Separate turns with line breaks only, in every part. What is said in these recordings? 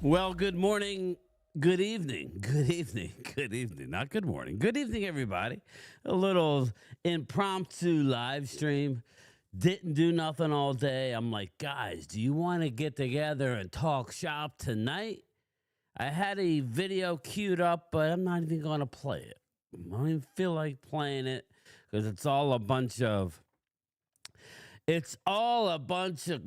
Well, good morning, good evening, good evening, good evening. Not good morning. Good evening, everybody. A little impromptu live stream. Didn't do nothing all day. I'm like, guys, do you want to get together and talk shop tonight? I had a video queued up, but I'm not even going to play it. I don't even feel like playing it because it's all a bunch of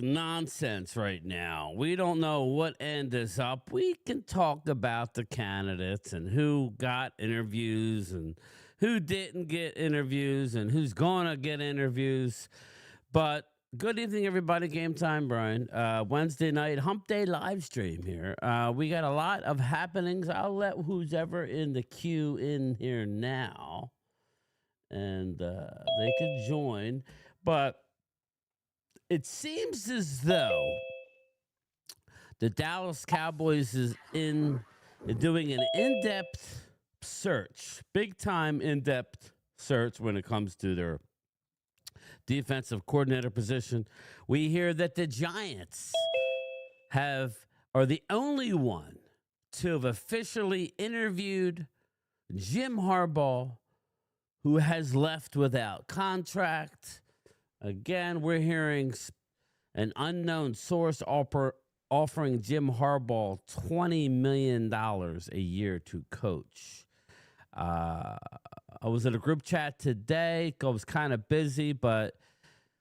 nonsense right now. We don't know what end is up. We can talk about the candidates and who got interviews and who didn't get interviews and who's going to get interviews. But good evening, everybody. Game time, Brian. Wednesday night, hump day live stream here. We got a lot of happenings. I'll let who's ever in the queue in here now, and they can join. But it seems as though the Dallas Cowboys is doing an in-depth search, big-time in-depth search when it comes to their defensive coordinator position. We hear that the Giants are the only one to have officially interviewed Jim Harbaugh, who has left without contract. Again, we're hearing an unknown source offering Jim Harbaugh $20 million a year to coach. I was in a group chat today. I was kind of busy, but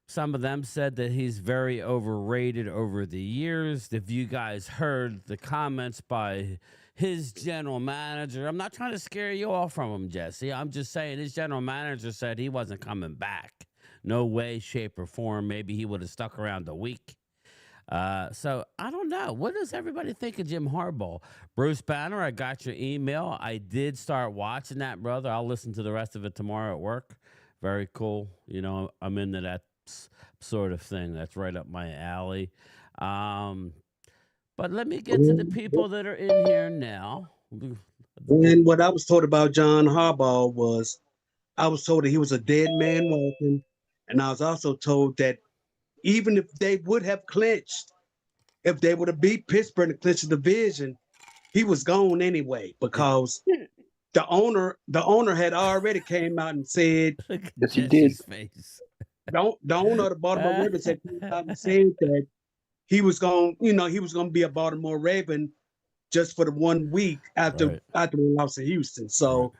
some of them said that he's very overrated over the years. If you guys heard the comments by his general manager, I'm not trying to scare you off from him, Jesse. I'm just saying his general manager said he wasn't coming back. No way, shape, or form. Maybe he would have stuck around a week. So I don't know. What does everybody think of Jim Harbaugh? Bruce Banner, I got your email. I did start watching that, brother. I'll listen to the rest of it tomorrow at work. Very cool. You know, I'm into that sort of thing. That's right up my alley. But let me get to the people that are in here now.
And what I was told about John Harbaugh was, I was told that he was a dead man walking. And I was also told that even if they would have clinched, if they would have beat Pittsburgh and clinched the division, he was gone anyway because the owner had already came out and said,
yes, he did. Face.
The owner of the Baltimore Ravens had come out and said that he was going to be a Baltimore Raven just for the 1 week after we lost to Houston. So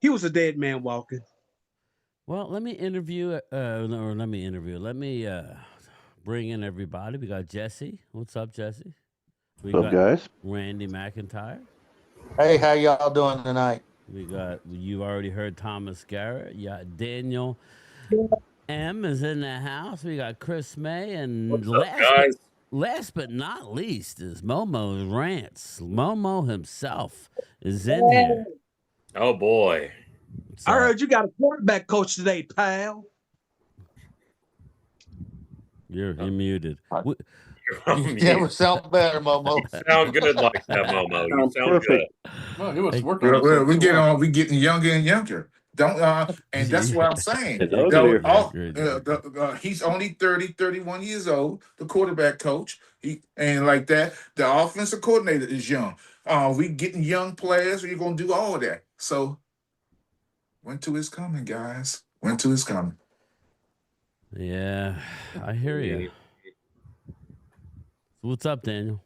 he was a dead man walking.
Well, let me bring in everybody. We got Jesse. What's up, Jesse?
What's up, guys?
Randy McIntyre.
Hey, how y'all doing tonight?
You already heard Thomas Garrett. You got Daniel M is in the house. We got Chris May. And last but not least is Momo's Rants. Momo himself is in here.
Oh, boy.
I heard you got a quarterback coach today, pal.
You're muted.
Uh,
You're on
Yeah,
mute.
it sound better, Momo.
You sound good like that, Momo. You sound
Perfect.
Well, he was
Hey,
working on
Well,
himself.
we getting younger and younger. Don't and that's what I'm saying.
It's
Though,
uglier.
Great.
he's only 30, 31 years old, the quarterback coach. He and like that, the offensive coordinator is young. We getting young players, we're gonna do all of that. So winter is coming, guys. Winter is coming.
Yeah, I hear you. What's up, Daniel?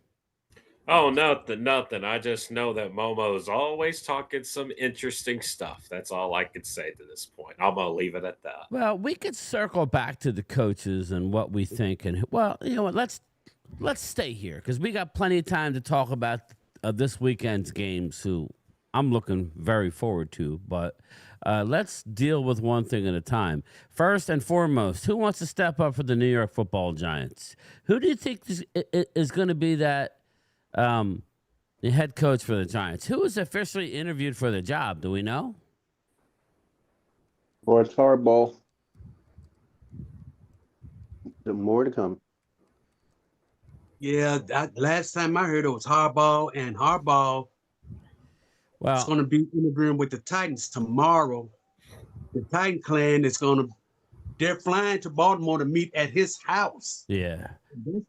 Oh, nothing. I just know that Momo's always talking some interesting stuff. That's all I could say to this point. I'm gonna leave it at that.
Well, we could circle back to the coaches and what we think, and well, you know what? Let's stay here because we got plenty of time to talk about this weekend's games. Who I'm looking very forward to, but let's deal with one thing at a time. First and foremost, who wants to step up for the New York Football Giants? Who do you think is going to be that the head coach for the Giants? Who was officially interviewed for the job? Do we know?
Or it's hardball. The more to come.
Yeah, last time I heard it was Harbaugh, and Harbaugh is
Well,
going to be interviewing with the Titans tomorrow. The Titan clan is they're flying to Baltimore to meet at his house.
yeah.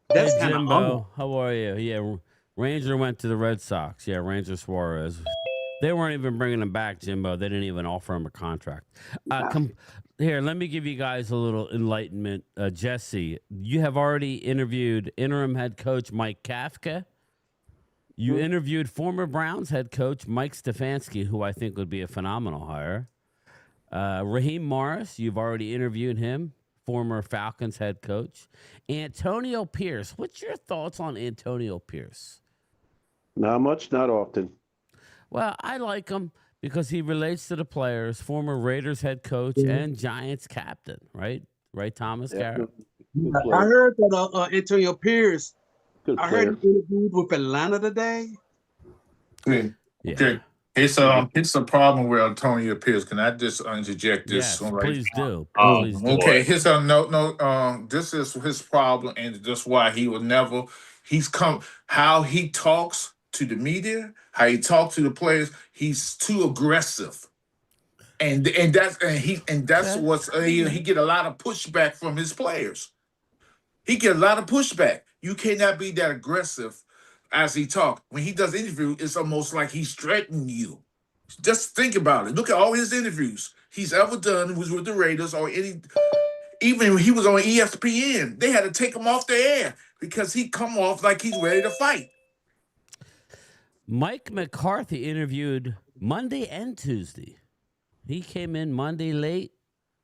That's
Hey,
kind of
Jimbo. How are you? Yeah, Ranger went to the Red Sox. Yeah, Ranger Suarez. They weren't even bringing him back, Jimbo. They didn't even offer him a contract. Here, let me give you guys a little enlightenment. Jesse, you have already interviewed interim head coach Mike Kafka. You interviewed former Browns head coach Mike Stefanski, who I think would be a phenomenal hire. Raheem Morris, you've already interviewed him, former Falcons head coach. Antonio Pierce, what's your thoughts on Antonio Pierce?
Not much, not often.
Well, I like him because he relates to the players, former Raiders head coach and Giants captain, right? Right, Thomas Garrett?
Good
I
player.
heard that Antonio Pierce,
Good
I
player.
heard he interviewed with Atlanta today.
Okay.
Yeah.
Okay. It's a problem with Antonio Pierce. Can I just interject this?
Yes, please do.
Oh,
Please do.
Okay,
boy.
his this is his problem, and that's why he will never. He's come how he talks to the media, how he talks to the players. He's too aggressive, and that's
Okay.
what's he get a lot of pushback from his players. He get a lot of pushback. You cannot be that aggressive as he talk. When he does interview, it's almost like he's threatening you. Just think about it. Look at all his interviews he's ever done was with the Raiders or even when he was on ESPN. They had to take him off the air because he come off like he's ready to fight.
Mike McCarthy interviewed Monday and Tuesday. He came in Monday late,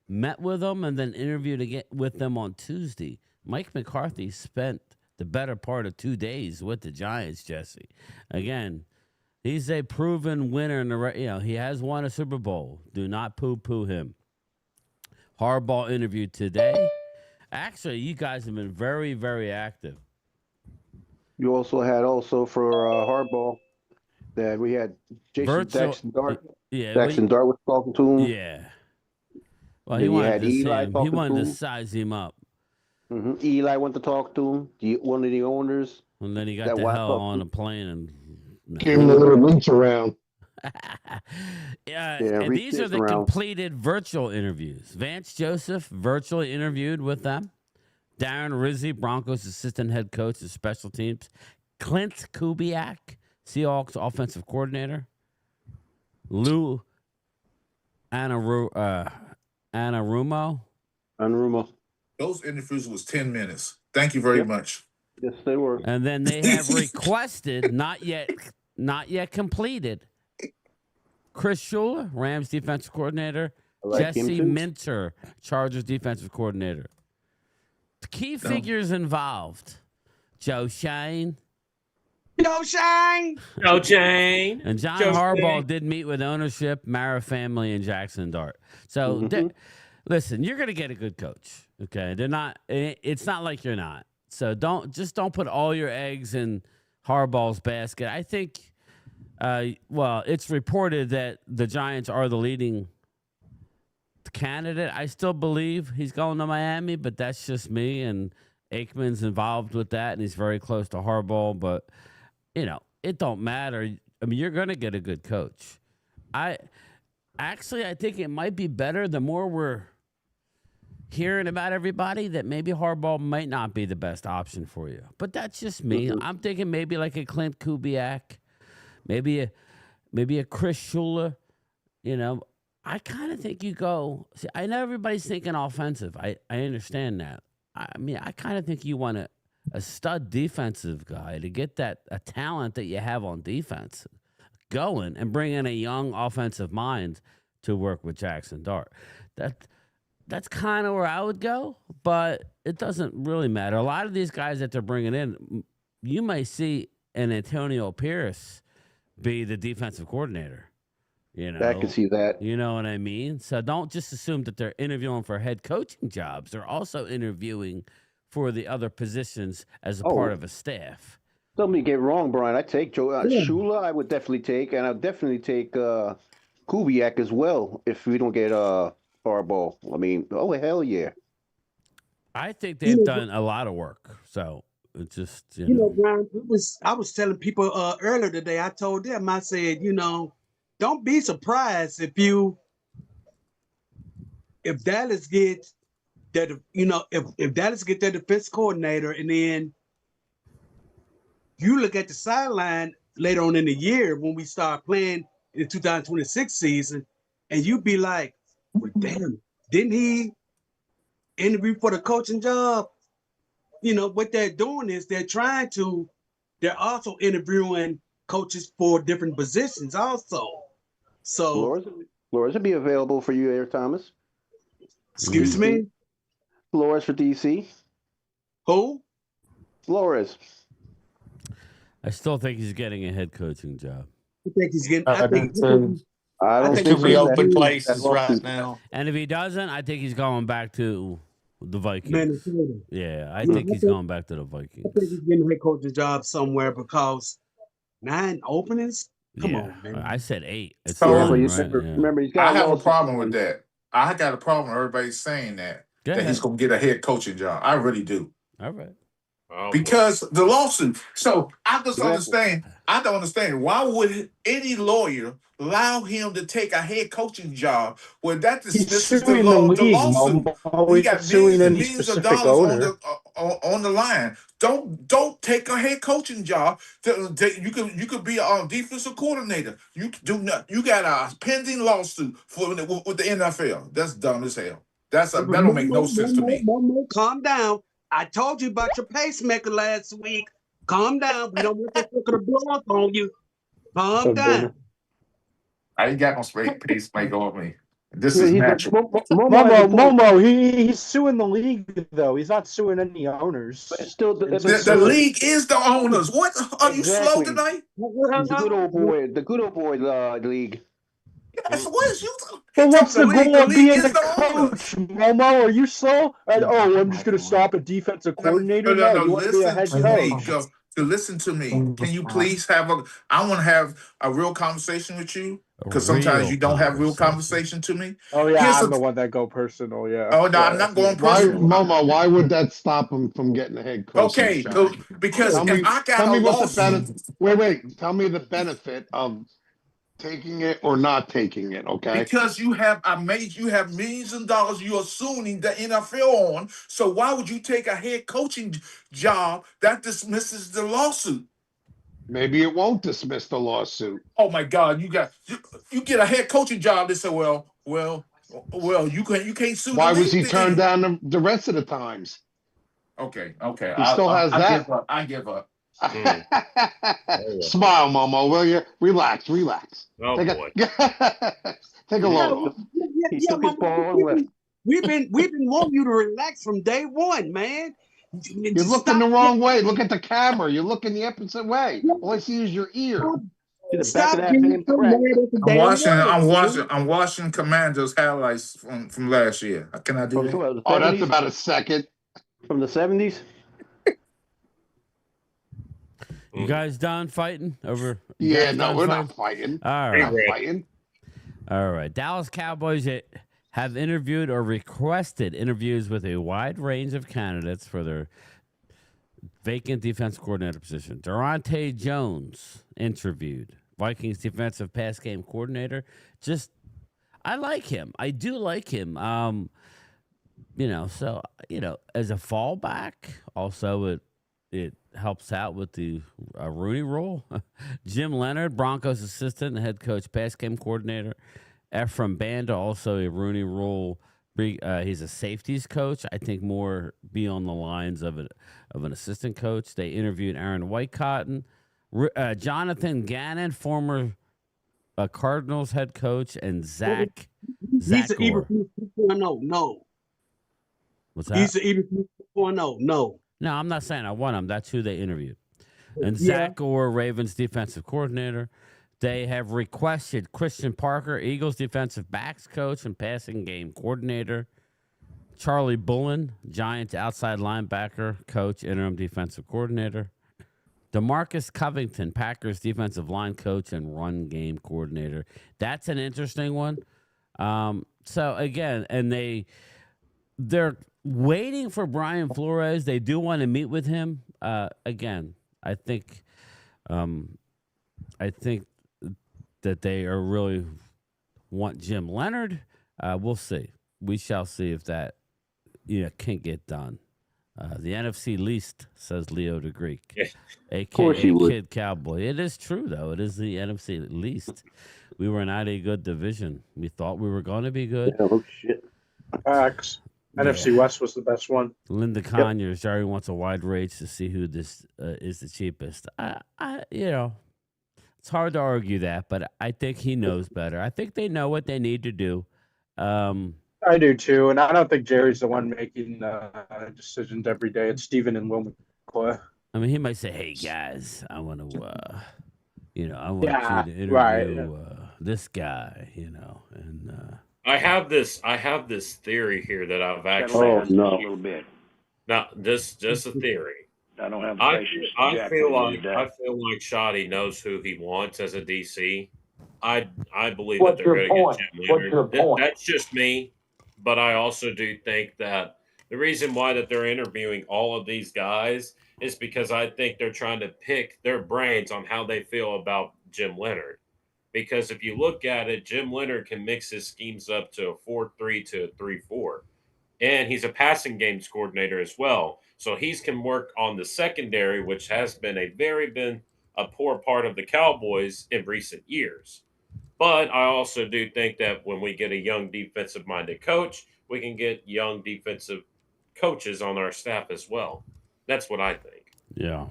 met with them, and then interviewed again with them on Tuesday. Mike McCarthy spent the better part of 2 days with the Giants, Jesse. Again, he's a proven winner in the he has won a Super Bowl. Do not poo-poo him. Harbaugh interviewed today. Actually, you guys have been very, very active.
You also had for hardball that we had Jackson Dart.
Yeah,
Jackson Dart was talking to him.
yeah. Well,
Then
he
you
wanted
had
to see
Eli
him. He
talking
wanted
to
to
him.
size him up.
Eli went to talk to him. One of the owners.
And then he got
That
the
whack
hell
up.
on a plane and
Gave him a little reach around.
and
reach
these are
this
the
around.
completed virtual interviews. Vance Joseph virtually interviewed with them. Darren Rizzi, Broncos assistant head coach of special teams. Clint Kubiak, Seahawks offensive coordinator. Lou Anarumo.
Unrumo.
Those interviews was 10 minutes. Thank you very much.
Yes, they were.
And then they have requested, not yet completed, Chris Shula, Rams defensive coordinator,
I like him
Jesse
too.
Minter, Chargers defensive coordinator. The key figures involved, Joe Shane.
Yo, Shine!
No, Jane.
And John
Joe
Harbaugh
Shane.
did meet with ownership, Mara family, and Jackson Dart. So, listen, you're going to get a good coach. Okay, it's not like you're not. So don't put all your eggs in Harbaugh's basket. I think, it's reported that the Giants are the leading candidate. I still believe he's going to Miami, but that's just me. And Aikman's involved with that, and he's very close to Harbaugh. But it don't matter. I mean, you're going to get a good coach. I think it might be better the more we're hearing about everybody that maybe Harbaugh might not be the best option for you. But that's just me. I'm thinking maybe like a Clint Kubiak, maybe a Chris Shula. I kind of think you go. See, I know everybody's thinking offensive. I understand that. I mean, I kind of think you want a stud defensive guy to get a talent that you have on defense going and bring in a young offensive mind to work with Jackson Dart. That's kind of where I would go, but it doesn't really matter. A lot of these guys that they're bringing in, you may see an Antonio Pierce be the defensive coordinator.
I can see that.
You know what I mean? So don't just assume that they're interviewing for head coaching jobs. They're also interviewing for the other positions as a part of a staff.
Don't me get wrong, Brian. I take Joe Shula. I would definitely take, and I'd definitely take Kubiak as well if we don't get Harbaugh. I mean, hell yeah.
I think they've done a lot of work. So it's just
Brian, I was telling people earlier today. I told them, I said, don't be surprised if Dallas gets that, if Dallas get their defense coordinator, and then you look at the sideline later on in the year when we start playing in the 2026 season, and you be like, well, damn, didn't he interview for the coaching job? What they're doing is they're also interviewing coaches for different positions also. So
Flores would be available for you, Eric Thomas.
Excuse me?
Flores for DC.
Who?
Flores.
I still think he's getting a head coaching job.
I think he's getting.
I
think
don't think we open places right now.
And if he doesn't, I think he's going back to the Vikings.
Minnesota.
Yeah, I think he's going back to the Vikings.
I think he's getting a head coaching job somewhere because 9 openings. Come on, man.
I said 8. It's
So,
9,
remember, he's got
I have a problem with that. I got a problem with everybody saying that he's going to get a head coaching job. I really do.
All right.
Oh,
Because the lawsuit. So I just understand. I don't understand. Why would any lawyer allow him to take a head coaching job when that dismisses the lawsuit? He got millions and millions of dollars on the line. Don't take a head coaching job. You could be a defensive coordinator. You do not. You got a pending lawsuit with the NFL. That's dumb as hell. That don't make no sense to me.
Calm down. I told you about your pacemaker last week. Calm down. We don't want that to blow up on you. Calm down.
I ain't got no pacemaker on me. This is natural.
Momo, he's suing the league, though. He's not suing any owners.
But still,
the league is the owners. What? Are you slow tonight?
The good old boy league.
Yes, what is you?
But what's the goal of being
is
a coach, Momo? Are you slow? I'm just going to stop a defensive coordinator?
No,
you want to be a head coach.
Listen to me. Can you please I want to have a real conversation with you. Because sometimes you don't have real conversation to me.
Oh, yeah, I'm the one that go personal, yeah.
Oh, no, I'm not going personal.
Momo, why would that stop him from getting a head coach?
Okay, because if I got a lawsuit.
Wait. Tell me the benefit of taking it or not taking it, okay?
Because you have millions of dollars you're assuming the NFL on. So why would you take a head coaching job that dismisses the lawsuit?
Maybe it won't dismiss the lawsuit.
Oh my God, you get a head coaching job. They say, well, you can't sue.
Why was he turned down the rest of the times?
Okay.
He still has that.
I give up.
Smile, Momo, will you? Relax.
Oh, boy.
Take a load off.
He took his ball and left.
We've been wanting you to relax from day one, man.
You're looking the wrong way. Look at the camera. You're looking the opposite way. All I see is your ear.
I'm watching Commando's highlights from last year. Can I do that?
Oh, that's about a second.
From the 70s?
You guys done fighting over?
Yeah, no, we're not fighting.
All
We're
right.
not fighting.
All right. Dallas Cowboys have interviewed or requested interviews with a wide range of candidates for their vacant defense coordinator position. Durante Jones interviewed. Vikings defensive pass game coordinator. Just, I like him. I do like him. So as a fallback, also it helps out with the Rooney rule. Jim Leonard, Broncos assistant and head coach, pass game coordinator. Ephraim Banda, also a Rooney rule. He's a safeties coach. I think more be on the lines of an assistant coach. They interviewed Aaron Whitecotton, Jonathan Gannon, former Cardinals head coach, and Zach
He's an
Gore.
Eberflus 2.0. No.
What's that?
He's an Eberflus 2.0. No.
No, I'm not saying I want him. That's who they interviewed. And
Yeah.
Zach Gore, Ravens defensive coordinator. They have requested Christian Parker, Eagles defensive backs coach and passing game coordinator. Charlie Bullen, Giants outside linebacker coach, interim defensive coordinator. DeMarcus Covington, Packers defensive line coach and run game coordinator. That's an interesting one. So again, and they're waiting for Brian Flores. They do want to meet with him. Again, I think that they are really want Jim Leonard. We'll see. We shall see if that can get done. The NFC least, says Leo the Greek, a.k.a. Kid Cowboy. It is true, though. It is the NFC least. We were not a good division. We thought we were going to be good.
Oh, shit.
Facts. NFC West was the best one.
Linda Conyers, Jerry wants a wide range to see who this is the cheapest. It's hard to argue that, but I think he knows better. I think they know what they need to do.
I do too, and I don't think Jerry's the one making decisions every day. It's Steven and Will McCoy.
I mean, he might say, "Hey guys, I want to, I want you to interview this guy," and
I have this theory here that I've actually.
Oh no, a little bit.
Now, just a theory.
I don't have
I feel like Shoddy knows who he wants as a DC. I believe that they're going to get Jim Leonard. That's just me, but I also do think that the reason why that they're interviewing all of these guys is because I think they're trying to pick their brains on how they feel about Jim Leonard. Because if you look at it, Jim Leonard can mix his schemes up to a 4-3 to a 3-4. And he's a passing games coordinator as well. So he can work on the secondary, which has been a poor part of the Cowboys in recent years. But I also do think that when we get a young defensive-minded coach, we can get young defensive coaches on our staff as well. That's what I think.
Yeah.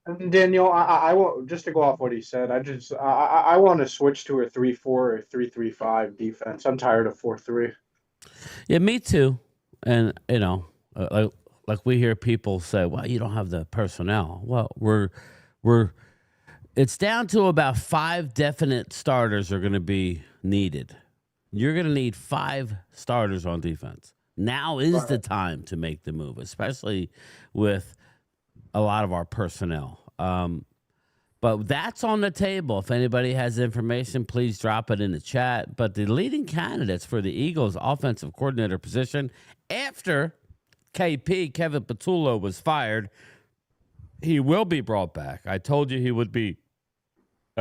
And Daniel, I want just to go off what he said. I want to switch to a 3-4 or 3-3-5 defense. I'm tired of 4-3.
Yeah, me too. And like we hear people say, "Well, you don't have the personnel." Well, it's down to about 5 definite starters are going to be needed. You're going to need 5 starters on defense. Now is the time to make the move, especially with a lot of our personnel. But that's on the table. If anybody has information, please drop it in the chat. But the leading candidates for the Eagles offensive coordinator position after KP, Kevin Patullo, was fired, he will be brought back. I told you he would be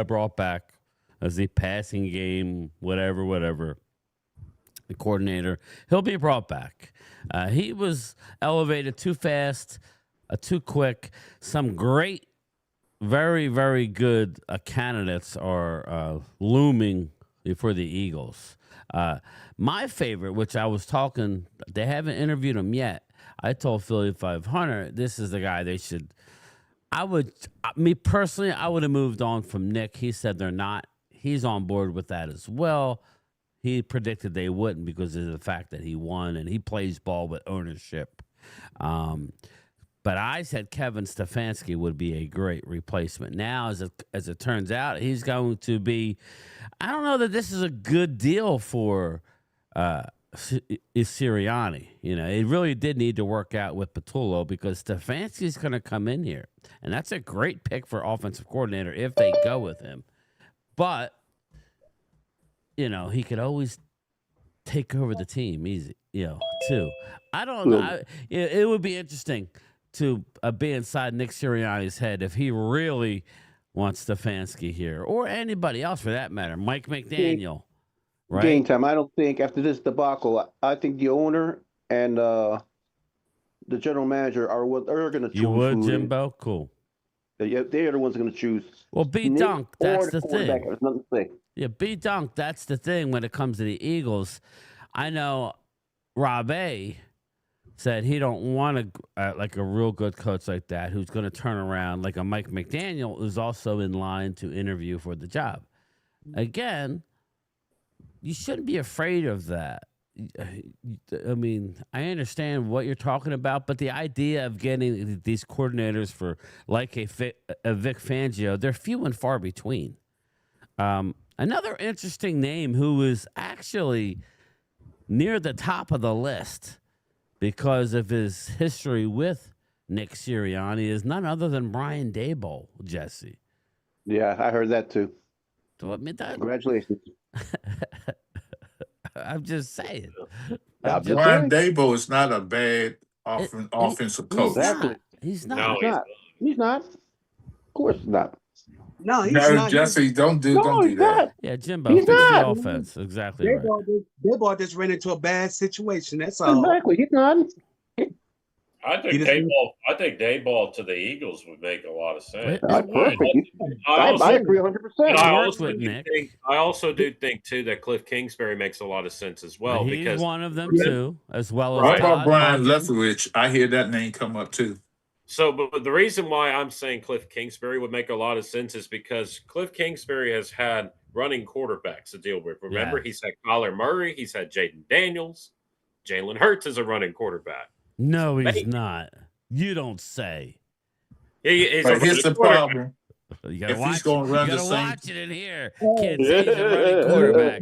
brought back as the passing game, whatever, the coordinator. He'll be brought back. He was elevated too fast, too quick. Some great, very, very good candidates are looming for the Eagles. My favorite, which I was talking, they haven't interviewed him yet. I told Philly 500, this is the guy they should. Me personally, I would have moved on from Nick. He said they're not. He's on board with that as well. He predicted they wouldn't because of the fact that he won and he plays ball with ownership. But I said Kevin Stefanski would be a great replacement. Now, as it turns out, he's going to be. I don't know that this is a good deal for Sirianni. It really did need to work out with Patullo because Stefanski's going to come in here, and that's a great pick for offensive coordinator if they go with him. But he could always take over the team easy. Too. I don't know. It would be interesting. to be inside Nick Sirianni's head if he really wants Stefanski here, or anybody else for that matter. Mike McDaniel, right?
Game time. I don't think after this debacle, I think the owner and the general manager are going to choose.
You would, Jimbo? Cool.
Yeah, they're the ones going to choose.
Well, B Dunk, that's the thing.
There's nothing to say.
Yeah, B Dunk, that's the thing when it comes to the Eagles. I know Rob A said he don't want like a real good coach like that who's going to turn around like a Mike McDaniel who's also in line to interview for the job. Again, you shouldn't be afraid of that. I mean, I understand what you're talking about, but the idea of getting these coordinators for like a Vic Fangio, they're few and far between. Another interesting name who is actually near the top of the list because of his history with Nick Sirianni is none other than Brian Daboll, Jesse.
Yeah, I heard that too.
So, I mean,
congratulations.
I'm just saying.
Brian Daboll is not a bad offensive coach.
Exactly.
He's not.
No,
He's not. Of course not.
No, he's
No,
not.
Jesse, don't do that.
Not.
Yeah, Jimbo,
He's
fix
not.
the offense. Exactly right.
Daboll just ran into a bad situation. That's all.
Exactly. He's not.
I think Dayball to the Eagles would make a lot of sense.
Perfect.
I
agree 100%.
I also do think too that Cliff Kingsbury makes a lot of sense as well.
He's
because
one of them too, as well as
What about
Todd
Brian
Monken.
Leftwich? I hear that name come up too.
So, but the reason why I'm saying Cliff Kingsbury would make a lot of sense is because Cliff Kingsbury has had running quarterbacks to deal with. Remember, he's had Kyler Murray, he's had Jaden Daniels, Jalen Hurts is a running quarterback.
No, he's not. You don't say.
But here's the problem.
You gotta
If
watch,
he's gonna run
you
the
gotta
same-
watch it in here. Can't say he's a running quarterback.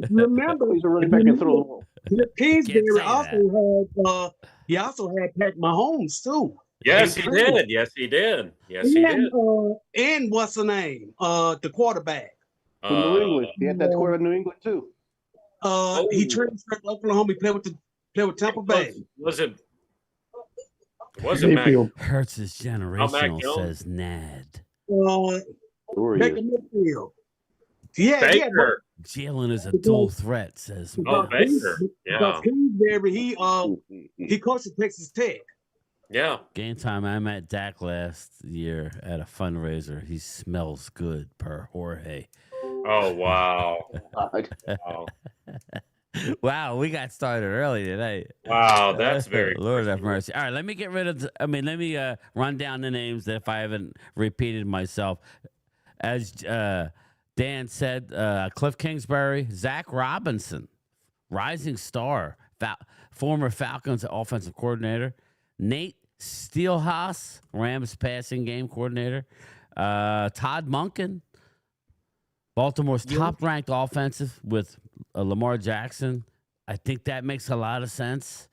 Remember,
He's a running back and throw the ball.
Kingsbury also had Pat Mahomes too.
Yes, he did. Yes, he did. Yes, he did.
And what's the name? The quarterback.
From New England. He had that quarterback in New England too.
He transferred to Oklahoma. He played with Tampa Bay.
Was it Mac?
Hurts is generational,
Jones?
says Nad.
Baker Mayfield. Yeah,
Baker.
Jalen is a dual threat, says.
Baker. Yeah.
Because Kingsbury, he coached at Texas Tech.
Yeah.
Game time. I met Dak last year at a fundraiser. He smells good, per Jorge.
Oh wow. Wow.
Wow, we got started early today.
Wow, that's very
Lord have mercy. All right, let me get rid of. Let me run down the names that if I haven't repeated myself. As Dan said, Cliff Kingsbury, Zach Robinson, rising star, former Falcons offensive coordinator. Nate Steelhaas, Rams passing game coordinator. Todd Monken, Baltimore's top-ranked offensive with Lamar Jackson. I think that makes a lot of sense.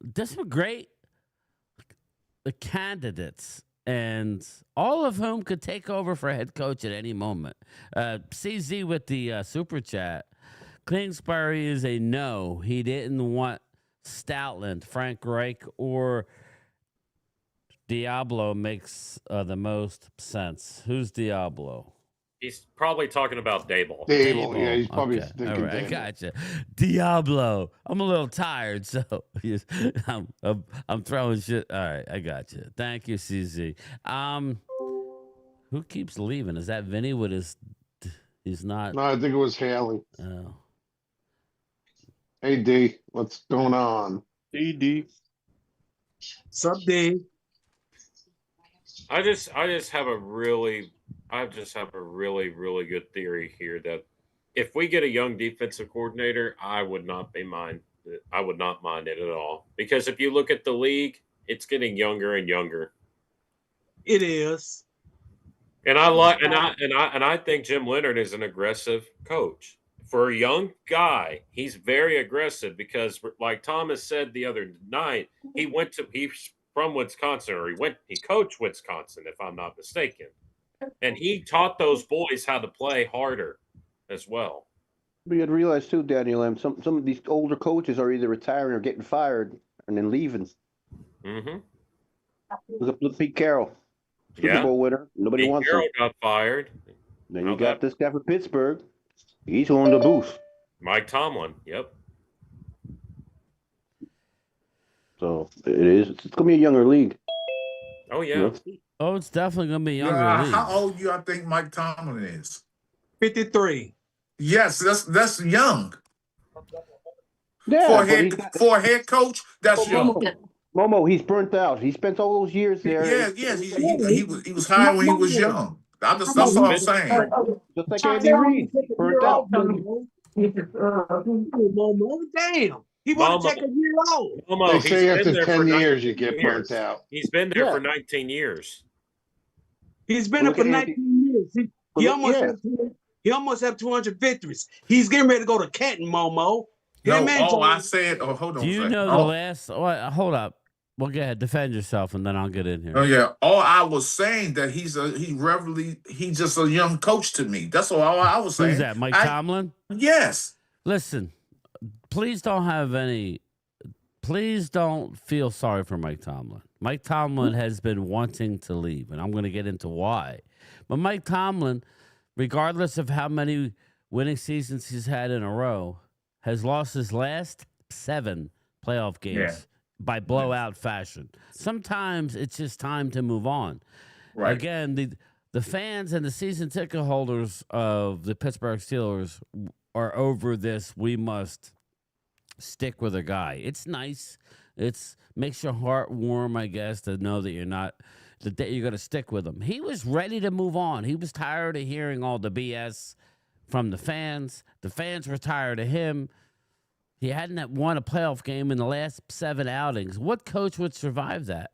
This were great candidates, and all of whom could take over for head coach at any moment. CZ with the super chat. Kingsbury is a no. He didn't want Stoutland, Frank Reich, or Diablo makes the most sense. Who's Diablo?
He's probably talking about Daboll.
Yeah, he's probably
okay.
thinking
All right, I
Daboll.
gotcha. Diablo. I'm a little tired, so I'm throwing shit. All right, I got you. Thank you, CZ. Who keeps leaving? Is that Vinny with his? He's not.
No, I think it was Haley.
Oh.
Hey D, what's going on?
DD.
Sub D.
I just have a really good theory here that if we get a young defensive coordinator, I would not mind it at all. Because if you look at the league, it's getting younger and younger.
It is.
And I think Jim Leonard is an aggressive coach. For a young guy, he's very aggressive because, like Thomas said the other night, he's from Wisconsin, or he coached Wisconsin, if I'm not mistaken. And he taught those boys how to play harder as well.
But you had to realize too, Daniel, some of these older coaches are either retiring or getting fired and then leaving.
Mm-hmm.
Look at Pete Carroll, Super
Yeah.
Bowl winner. Nobody
Pete
wants him.
Carroll got fired.
Then
How
you got
about
this guy from Pittsburgh. He's on the booth.
Mike Tomlin? Yep.
So it is. It's gonna be a younger league.
Oh yeah.
Oh, it's definitely going to be a younger
Yeah,
league.
how old do y'all think Mike Tomlin is?
53.
Yes, that's young.
Yeah,
For a head coach, that's young.
Momo, he's burnt out. He spent all those years there.
Yeah, yes, he was hired when he was young. That's all I'm saying.
Just like Andy Reid, burnt out.
Momo, damn. He want to take a year off.
Momo,
They
he's
say
been
after
there
10
for
years, you
19
get
years.
burnt out.
He's been there for 19 years.
He's been there for 19 years. He almost have 200 victories. He's getting ready to go to Canton, Momo.
I said, hold on.
Do you know the last? Oh, hold up. Well, go ahead, defend yourself, and then I'll get in here.
Oh yeah. All I was saying that he's just a young coach to me. That's all I was saying.
Who's that? Mike Tomlin?
Yes.
Listen, please don't feel sorry for Mike Tomlin. Mike Tomlin has been wanting to leave, and I'm going to get into why. But Mike Tomlin, regardless of how many winning seasons he's had in a row, has lost his last 7 playoff games by blowout fashion. Sometimes it's just time to move on.
Right.
Again, the fans and the season ticket holders of the Pittsburgh Steelers are over this. We must stick with a guy. It's nice. It's makes your heart warm, I guess, to know that you're going to stick with him. He was ready to move on. He was tired of hearing all the BS from the fans. The fans were tired of him. He hadn't won a playoff game in the last 7 outings. What coach would survive that?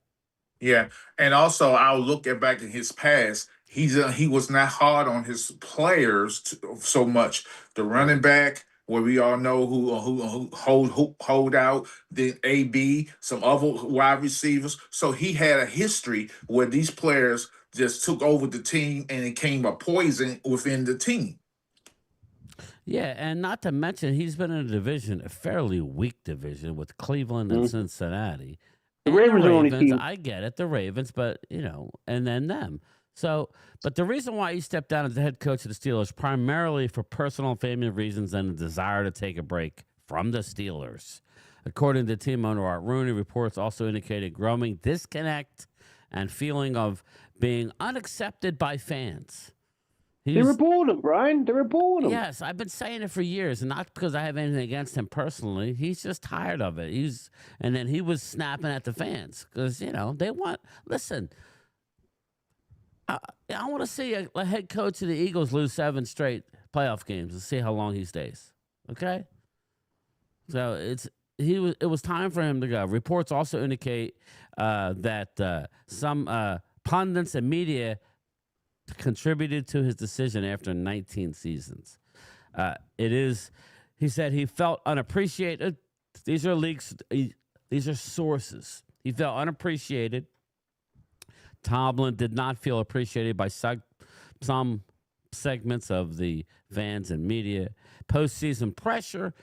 Yeah, and also I'll look back in his past. He was not hard on his players so much. The running back, where we all know who hold out, the AB, some other wide receivers. So he had a history where these players just took over the team and it came a poison within the team.
Yeah, and not to mention he's been in a fairly weak division with Cleveland and Cincinnati.
The Ravens are only team.
I get it, the Ravens, but and then them. So, but the reason why he stepped down as the head coach of the Steelers primarily for personal and family reasons and a desire to take a break from the Steelers. According to team owner Art Rooney, reports also indicated growing disconnect and feeling of being unaccepted by fans.
They were booing him, Brian. They were booing him.
Yes, I've been saying it for years, and not because I have anything against him personally. He's just tired of it. And then he was snapping at the fans because they want. Listen, I want to see a head coach of the Eagles lose 7 straight playoff games and see how long he stays. Okay, so it was time for him to go. Reports also indicate that some pundits and media contributed to his decision after 19 seasons. He said he felt unappreciated. These are sources. He felt unappreciated. Tomlin did not feel appreciated by some segments of the fans and media. Postseason pressure.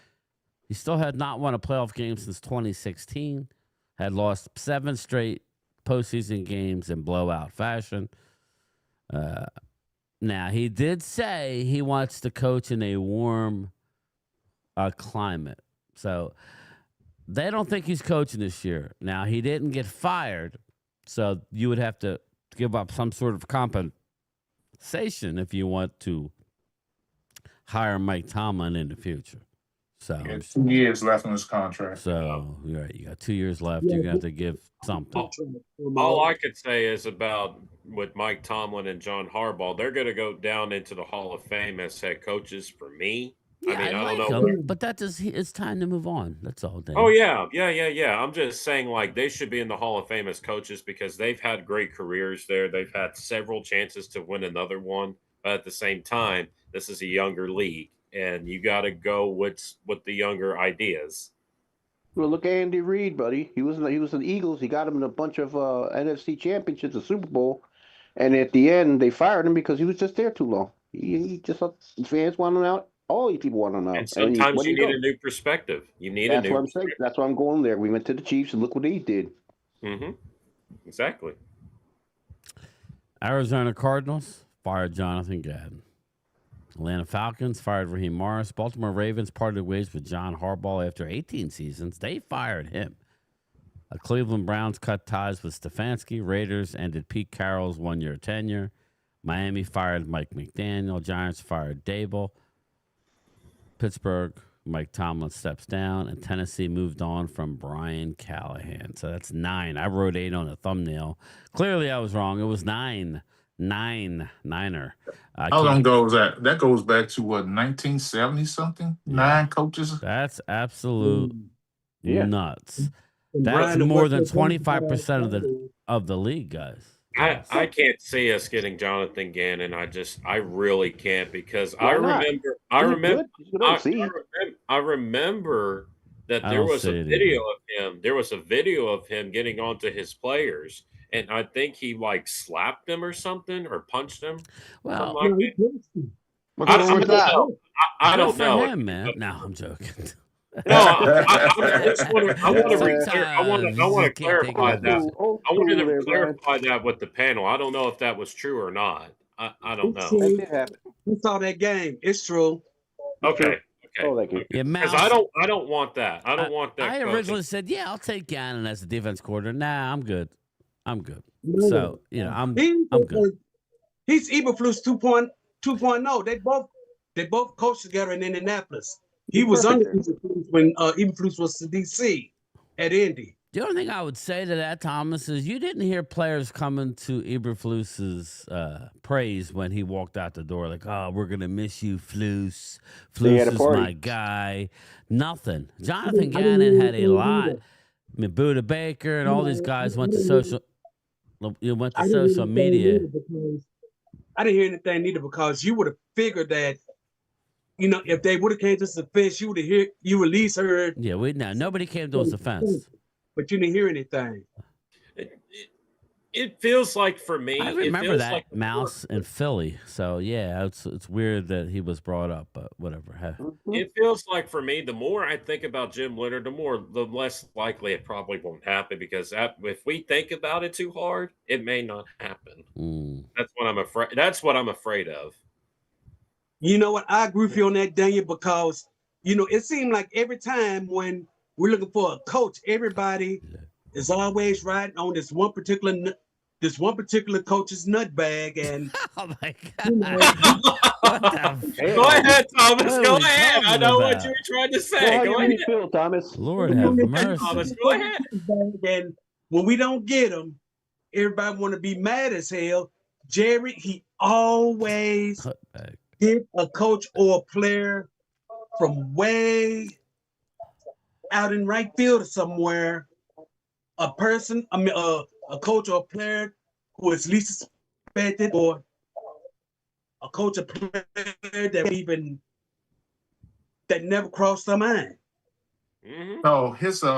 He still had not won a playoff game since 2016. Had lost 7 straight postseason games in blowout fashion. Now, he did say he wants to coach in a warm climate. So they don't think he's coaching this year. Now, he didn't get fired, so you would have to give up some sort of compensation if you want to hire Mike Tomlin in the future. So
2 years left on his contract.
So you're right. You got 2 years left. You're gonna have to give something.
All I could say is about with Mike Tomlin and John Harbaugh, they're going to go down into the Hall of Fame as head coaches for me.
Yeah, I don't know. But it's time to move on. That's all, Dave.
Oh, yeah. I'm just saying, like, they should be in the Hall of Fame as coaches because they've had great careers there. They've had several chances to win another one. But at the same time, this is a younger league, and you got to go with the younger ideas.
Well, look at Andy Reid, buddy. He was in the Eagles. He got him in a bunch of NFC championships, a Super Bowl. And at the end, they fired him because he was just there too long. He just fans want him out. All these people want him out.
And sometimes you need a new perspective. You need a new.
That's what I'm saying. That's why I'm going there. We went to the Chiefs and look what they did.
Mm-hmm. Exactly.
Arizona Cardinals fired Jonathan Gannon. Atlanta Falcons fired Raheem Morris. Baltimore Ravens parted ways with John Harbaugh after 18 seasons. They fired him. Cleveland Browns cut ties with Stefanski. Raiders ended Pete Carroll's one-year tenure. Miami fired Mike McDaniel. Giants fired Dable. Pittsburgh, Mike Tomlin steps down. And Tennessee moved on from Brian Callahan. So that's 9. I wrote 8 on the thumbnail. Clearly I was wrong. It was 9. Niner.
How long ago was that? That goes back to what, 1970 something? Yeah. 9 coaches.
That's absolute nuts.
And
That's
Brian,
more
what
than
they're doing
25% of the league, guys.
I can't see us getting Jonathan Gannon. I really can't, because
Why
I
not?
remember that
I
there
don't
was
see
a
it
video of him. There was a video of him getting onto his players, and I think he like slapped them or something, or punched them.
Well,
something like that.
What's wrong with that?
I
good
don't
for
know.
him, man. No, I'm joking.
No, I just want to. I want to clarify that. I wanted to clarify that with the panel. I don't know if that was true or not. I don't know.
That did happen.
We saw that game. It's true.
Okay.
Oh, thank you.
Yeah,
Because
Mouse,
I don't want that. I don't want that.
I
coaching.
originally said, yeah, I'll take Gannon as the defense coordinator. Nah, I'm good.
No.
So, I'm good.
He's Eberflus 2.0. They both coached together in Indianapolis. He was under Eberflus when Eberflus was the DC at Indy.
The only thing I would say to that, Thomas, is you didn't hear players coming to Eberflus's praise when he walked out the door, like, oh, we're going to miss you, Flus. Flus is my guy. Nothing. Jonathan Gannon had a lot. I mean, Buda Baker and all these guys went to social media.
I didn't hear anything neither, because you would have figured that, if they would have came to his defense, you at least heard.
Yeah, nobody came to his defense.
But you didn't hear anything.
It feels like, for me,
I remember that
like
Mouse in Philly. So yeah, it's weird that he was brought up, but whatever.
It feels like, for me, the more I think about Jim Leonard, the less likely it probably won't happen, because if we think about it too hard, it may not happen. That's what I'm afraid. That's what I'm afraid of.
You know what? I agree with you on that, Daniel, because it seemed like every time when we're looking for a coach, everybody is always riding on this one particular coach's nutbag. And
oh my God!
Go ahead, Thomas. Go ahead. I know what you were trying to say.
Well,
go
how
ahead,
you feel, Thomas.
Lord have mercy.
Thomas, go ahead.
And when we don't get him, everybody want to be mad as hell. Jerry, he always get a coach or a player from way out in right field somewhere, a coach or a player who is least expected, or a coach or player that never crossed their mind.
Mm-hmm.
No, his what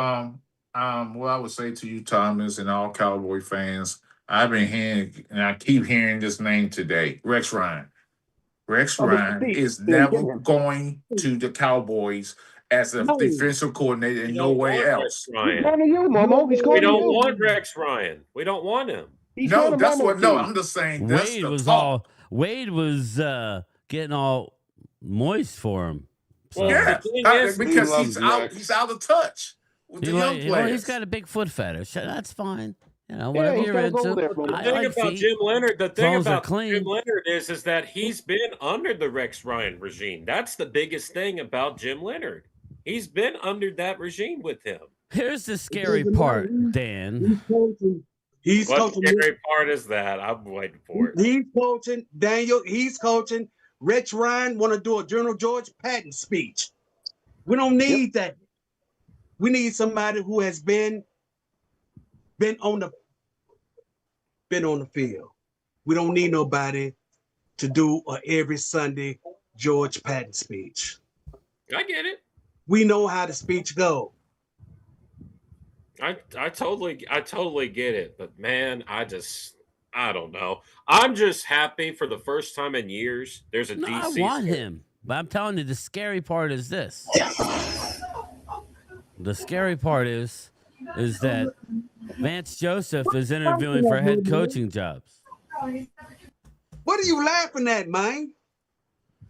I would say to you, Thomas, and all Cowboy fans, I've been hearing, and I keep hearing this name today, Rex Ryan. Rex Ryan is never going to the Cowboys as a defensive coordinator and nowhere else.
We don't want Rex Ryan. We don't want him.
I'm just saying.
Wade was getting all moist for him.
So. Yeah, because he's out of touch with the young players.
He's got a big foot fetish. That's fine. Whatever you're into.
The thing about Jim Leonard is that he's been under the Rex Ryan regime. That's the biggest thing about Jim Leonard. He's been under that regime with him.
Here's the scary part, Dan.
What scary part is that? I'm waiting for it.
He's coaching, Daniel. He's coaching. Rex Ryan want to do a General George Patton speech. We don't need that. We need somebody who has been on the field. We don't need nobody to do every Sunday George Patton speech.
I get it.
We know how the speech go.
I totally get it, but man, I don't know. I'm just happy for the first time in years. There's a DC.
I want him, but I'm telling you, the scary part is this. The scary part is that Vance Joseph is interviewing for head coaching jobs.
What are you laughing at, man?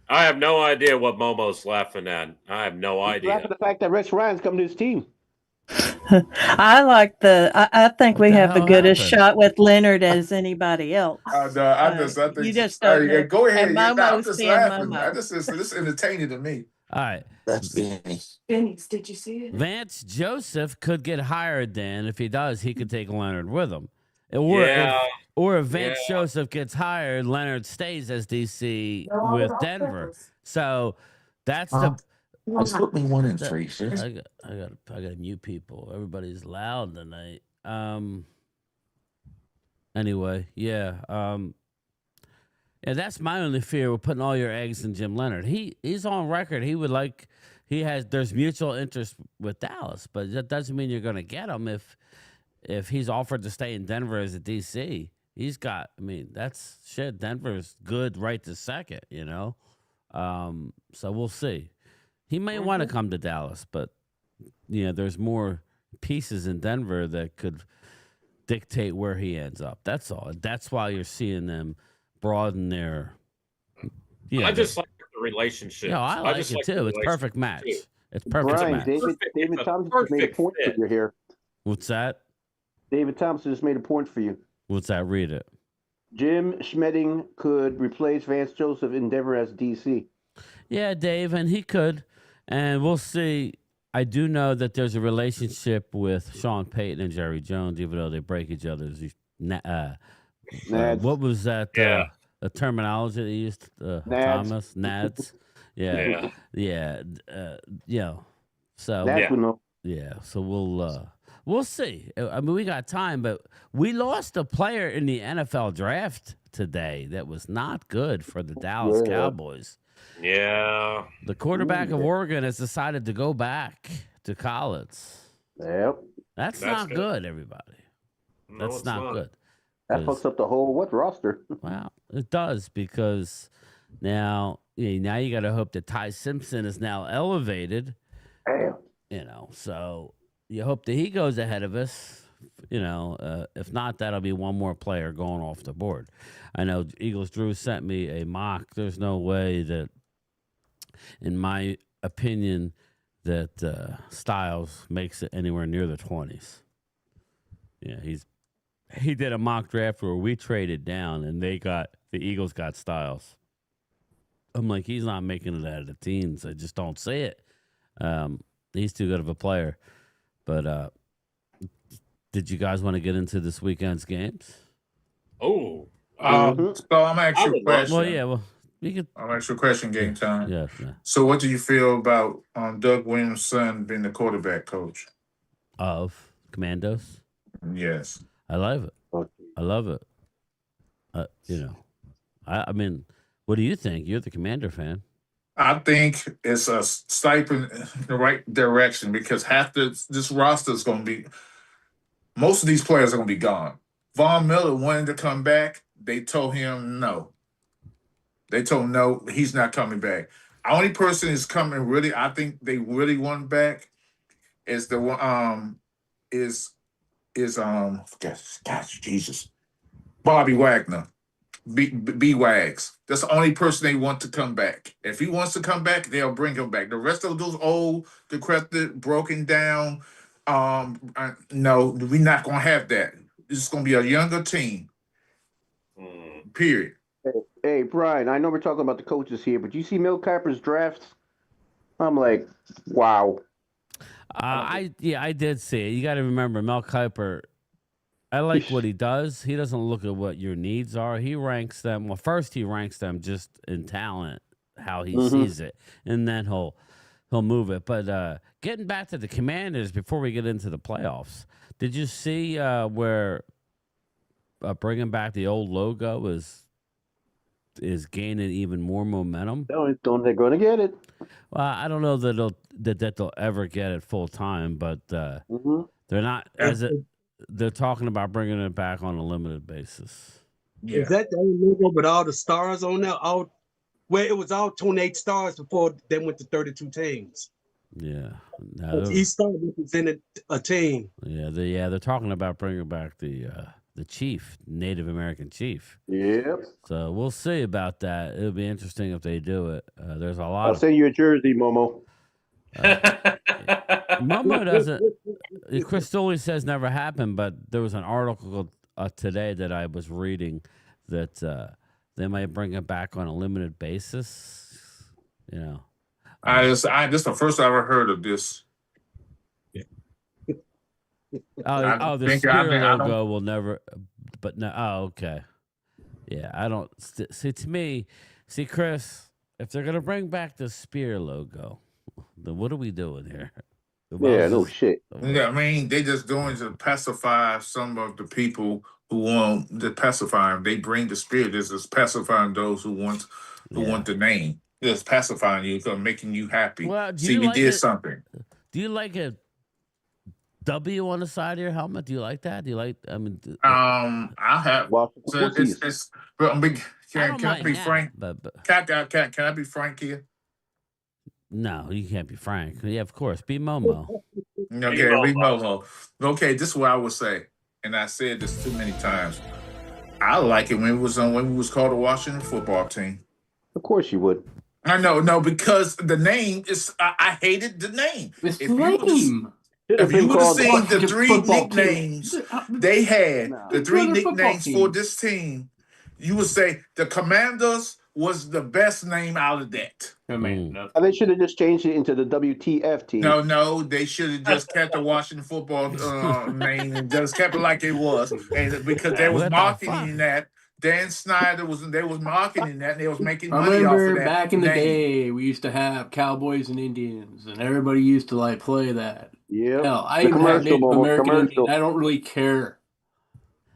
I have no idea what Momo's laughing at. I have no
He's
idea.
laughing at the fact that Rex Ryan's coming to his team.
I think we have the goodest
happened?
shot with Leonard as anybody else.
I think
you just don't know.
go ahead.
And
I'm
Momo's
just
being
laughing.
Momo.
This is entertaining to me.
All right.
That's Benny.
Benny's, did you see it?
Vance Joseph could get hired then. If he does, he could take Leonard with him. Or if Vance Joseph gets hired, Leonard stays as DC with Denver. So that's the.
Just put me 1 and 3, sir.
I got to mute people. Everybody's loud tonight. Anyway, yeah. Yeah, that's my only fear with putting all your eggs in Jim Leonard. He's on record. He would like. There's mutual interest with Dallas, but that doesn't mean you're going to get him if he's offered to stay in Denver as a DC. He's got. I mean, that's shit. Denver's good right to second. So we'll see. He may want to come to Dallas, but there's more pieces in Denver that could dictate where he ends up. That's all. That's why you're seeing them broaden their.
I just like the relationship.
Yeah, I like it too. It's perfect match. It's perfect
Brian,
match.
David Thompson just made a point for you here.
What's that?
David Thompson just made a point for you.
What's that? Read it.
Jim Schmedding could replace Vance Joseph in Denver as DC.
Yeah, Dave, and he could. And we'll see. I do know that there's a relationship with Sean Payton and Jerry Jones, even though they break each other's. What was that? The terminology they used, Thomas? Nads? Yeah. So, so we'll see. I mean, we got time, but we lost a player in the NFL draft today that was not good for the Dallas Cowboys.
Yeah.
The quarterback of Oregon has decided to go back to college.
Yep.
That's not good, everybody.
No,
That's not good.
That fucks up the whole roster.
Wow, it does, because now you got to hope that Ty Simpson is now elevated.
Damn.
So you hope that he goes ahead of us. If not, that'll be one more player going off the board. I know Eagles Drew sent me a mock. There's no way that, in my opinion, that Styles makes it anywhere near the 20s. Yeah, he did a mock draft where we traded down and the Eagles got Styles. I'm like, he's not making it out of the teens. I just don't see it. He's too good of a player. But did you guys want to get into this weekend's games?
Oh.
So I'm gonna ask you a question.
Well, yeah. Well, we could.
I'm gonna ask you a question. Game time.
Yeah.
So, what do you feel about Doug Williams' son being the quarterback coach
of Commandos?
Yes,
I love it. I love it. I mean, what do you think? You're the Commander fan.
I think it's a step in the right direction, because half this roster is going to be. Most of these players are going to be gone. Von Miller wanted to come back. They told him no. They told him no, he's not coming back. Only person is coming really, I think they really want back is the one gosh, Jesus, Bobby Wagner, B Wags. That's the only person they want to come back. If he wants to come back, they'll bring him back. The rest of those old, decrepit, broken down, no, we're not gonna have that. It's gonna be a younger team. Period.
Hey, Brian, I know we're talking about the coaches here, but you see Mel Kiper's drafts? I'm like, wow.
I did see it. You got to remember, Mel Kiper, I like what he does. He doesn't look at what your needs are. He ranks them. Well, first he ranks them just in talent, how he sees it, and then he'll move it. But getting back to the Commanders before we get into the playoffs, did you see where bringing back the old logo is gaining even more momentum?
Don't they're going to get it?
Well, I don't know that they'll ever get it full time, but they're not they're talking about bringing it back on a limited basis.
Yeah. Is that the old logo with all the stars on there? Where it was all 28 stars before they went to 32 teams.
Yeah.
Each star represented a team.
Yeah, they're talking about bringing back the chief, Native American chief.
Yep.
So we'll see about that. It'll be interesting if they do it. There's a lot
I'll send you a jersey, Momo.
Momo doesn't. Chris Dooley says never happened, but there was an article today that I was reading that they might bring it back on a limited basis. You know,
this is the first I ever heard of this.
The Spirit logo will never. But no. Oh, okay. Yeah, I don't see. To me, Chris, if they're gonna bring back the Spear logo, then what are we doing here?
Yeah, no shit.
Yeah, I mean, they just doing to pacify some of the people who want to pacify them. They bring the Spirit. This is pacifying those who want the name. It's pacifying you, making you happy.
Well,
see, we did something.
Do you like a W on the side of your helmet? Do you like that? Do you like? I mean,
I have.
Well,
it's can I be frank? Can I be frank here?
No, you can't be frank. Yeah, of course. Be Momo.
Okay, be Momo. Okay, this is what I would say, and I said this too many times. I like it when we was called the Washington football team.
Of course you would.
I know, no, because the name is. I hated the name.
It's lame.
If you would have seen the three nicknames they had, the three nicknames for this team, you would say the Commanders was the best name out of that.
They should have just changed it into the WTF team.
No, they should have just kept the Washington football name and just kept it like it was, and because they was marketing that. Dan Snyder was marketing that, and they was making money off of that.
Back in the day, we used to have Cowboys and Indians, and everybody used to like play that.
Yeah,
I even have Native American Indian. I don't really care.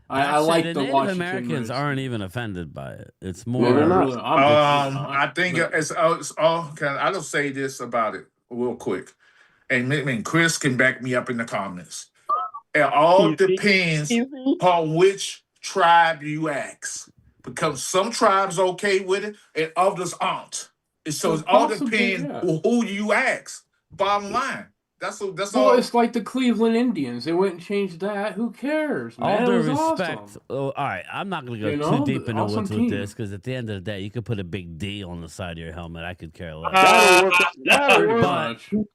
I like the
Native
Washington
Americans aren't even offended by it. It's more.
I think it's all. I'll just say this about it real quick, and Chris can back me up in the comments. It all depends on which tribe you ask, because some tribes okay with it and others aren't. So it all depends on who you ask. Bottom line. That's all.
It's like the Cleveland Indians. They went and changed that. Who cares, man?
All due respect. Awesome. All right, I'm not going to go too deep into what's with this, because at the end of the day, you could put a big D on the side of your helmet. I could care less.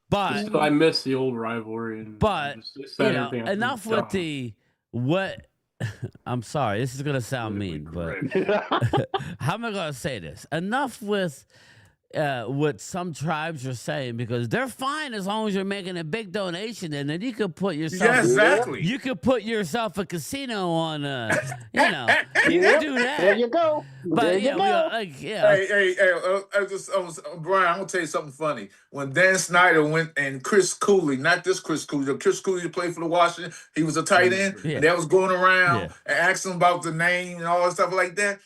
But
I miss the old rivalry.
But enough with the what. I'm sorry, this is going to sound mean, but how am I going to say this? Enough with what some tribes are saying, because they're fine as long as you're making a big donation, and then you could put yourself. You could put yourself a casino on. You can do that.
There you go.
But
Hey,
Brian, I'm gonna tell you something funny. When Dan Snyder went and Chris Cooley, not this Chris Cooley, Chris Cooley played for the Washington. He was a tight end, and they was going around and asking about the name and all that stuff like that.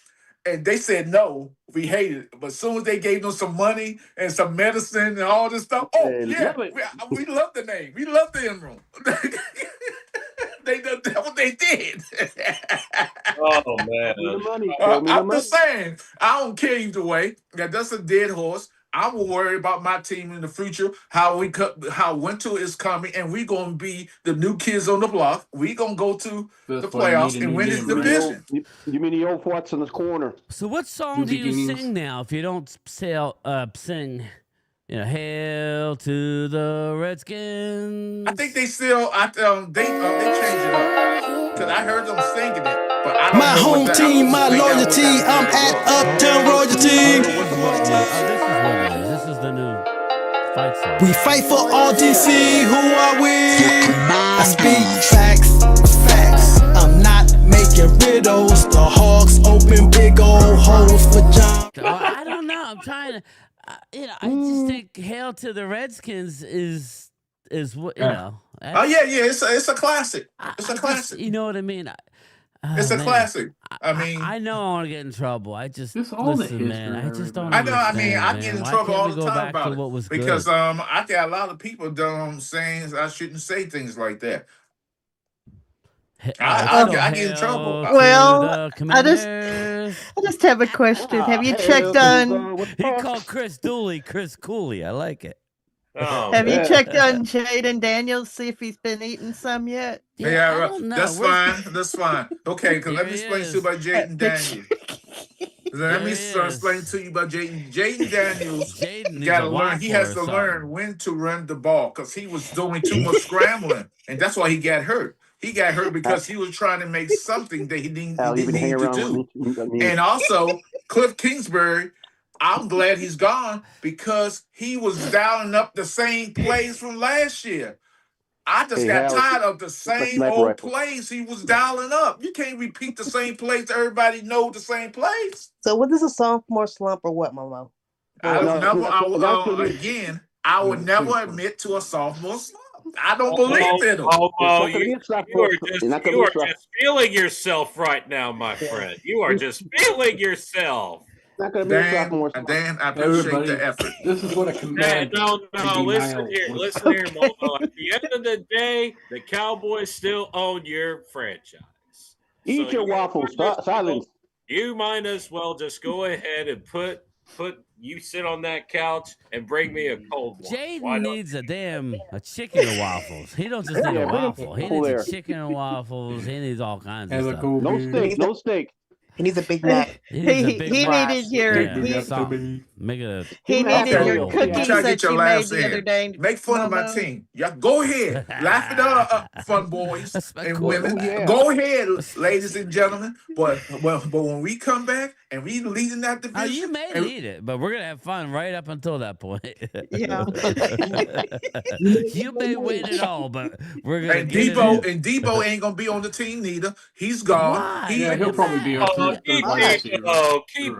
And they said no, we hated it. But as soon as they gave them some money and some medicine and all this stuff, we love the name. We love the Emerald. That's what they did.
Oh man!
I'm just saying, I don't care either way. That's a dead horse. I will worry about my team in the future. How winter is coming, and we're gonna be the new kids on the block. We're gonna go to the playoffs and win this division.
You mean the old farts in the corner?
So, what song do you sing now if you don't sing? Hail to the Redskins.
I think they still, they changed it up because I heard them singing it. But I don't
my
know
home team, my loyalty. I'm at Uptown Royalty.
This is the new fight song.
We fight for all DC. Who are we? I speak facts. I'm not making riddles. The Hawks open big old holes for John.
I don't know. I'm trying to. I just think "Hail to the Redskins" is what
yeah. It's a classic. It's a classic.
You know what I mean?
It's a classic. I mean,
I know I want to get in trouble. I just
listen,
man. I just don't.
I know. I mean, I
man.
get in trouble all the time about it
what was
because
good?
I got a lot of people saying I shouldn't say things like that. I get in trouble.
Well, I just have a question. Have you checked on?
He called Chris Dooley Chris Cooley. I like it.
Have you checked on Jaden Daniels, see if he's been eating some yet?
Yeah, I don't know.
That's fine. That's fine. Okay, because let me explain to you about Jaden Daniels. Let me explain to you about Jaden. Jaden Daniels got to learn. He has to learn when to run the ball because he was doing too much scrambling, and that's why he got hurt. He got hurt because he was trying to make something that he didn't need to do. And also, Cliff Kingsbury, I'm glad he's gone because he was dialing up the same plays from last year. I just got tired of the same old plays he was dialing up. You can't repeat the same plays. Everybody know the same plays.
So what is a sophomore slump or what, Momo?
I would never admit to a sophomore slump. I don't believe in them.
You are just feeling yourself right now, my friend. You are just feeling yourself.
Not going to be a sophomore slump.
Dan, I appreciate the effort.
This is what a command.
No. Listen here, Momo. At the end of the day, the Cowboys still own your franchise.
Eat your waffles. Silence.
You might as well just go ahead and put you sit on that couch and bring me a cold one.
Jaden needs a chicken and waffles. He don't just need a waffle. He needs a chicken and waffles. He needs all kinds of stuff.
No steak.
He needs a Big Mac.
He needed your cookies that you made the other day.
Make fun of my team. Yeah, go ahead. Laugh it up, fun boys and women. Go ahead, ladies and gentlemen. But when we come back and we leading that division,
you may lead it, but we're gonna have fun right up until that point.
Yeah.
You may win it all, but we're gonna.
And Debo ain't gonna be on the team neither. He's gone.
He'll probably be on.
Keep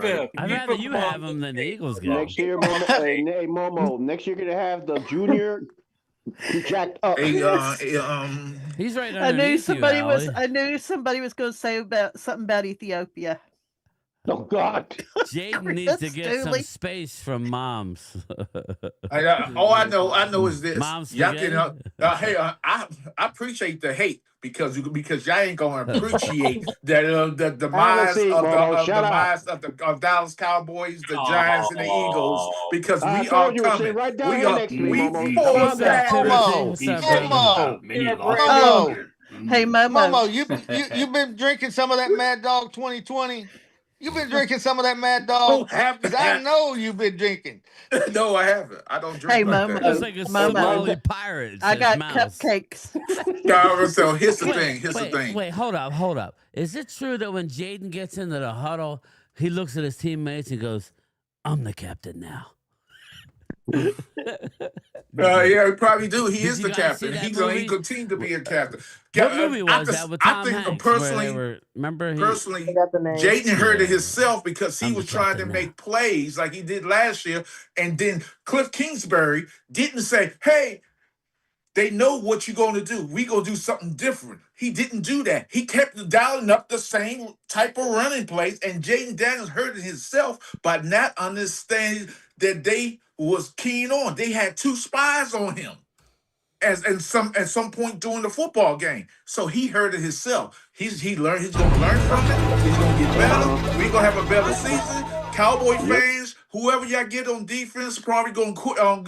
him.
I'd rather you have him than the Eagles get.
Next year, Momo. Next year, you're gonna have the junior jacked up.
He's right underneath
I knew somebody
you,
was. I knew somebody was going to say something about Ethiopia.
Oh God!
Jaden needs to get some space from moms.
I know is this.
Mom's
y'all can, hey, I appreciate the hate because y'all ain't gonna appreciate that the demise of Dallas Cowboys, the Giants, and the Eagles because we are coming.
Hey, Momo.
You've been drinking some of that Mad Dog 2020. You've been drinking some of that Mad Dog. I know you've been drinking.
No, I haven't. I don't drink.
Hey,
like
Momo.
that.
It's like a Somali pirate.
I got cupcakes.
So here's the thing.
Wait, hold up. Is it true that when Jaden gets into the huddle, he looks at his teammates and goes, "I'm the captain now"?
Yeah, he probably do. He is the captain. He continued to be a captain.
What movie was that with Tom Hanks?
Personally, Jaden heard it himself because he was trying to make plays like he did last year, and then Cliff Kingsbury didn't say, "Hey, they know what you're going to do. We going to do something different." He didn't do that. He kept dialing up the same type of running plays, and Jaden Daniels heard it himself by not understanding that they was keen on. They had two spies on him at some point during the football game. So he heard it himself. He's gonna learn from it. He's gonna get better. We're gonna have a better season. Cowboy fans, whoever y'all get on defense, probably gonna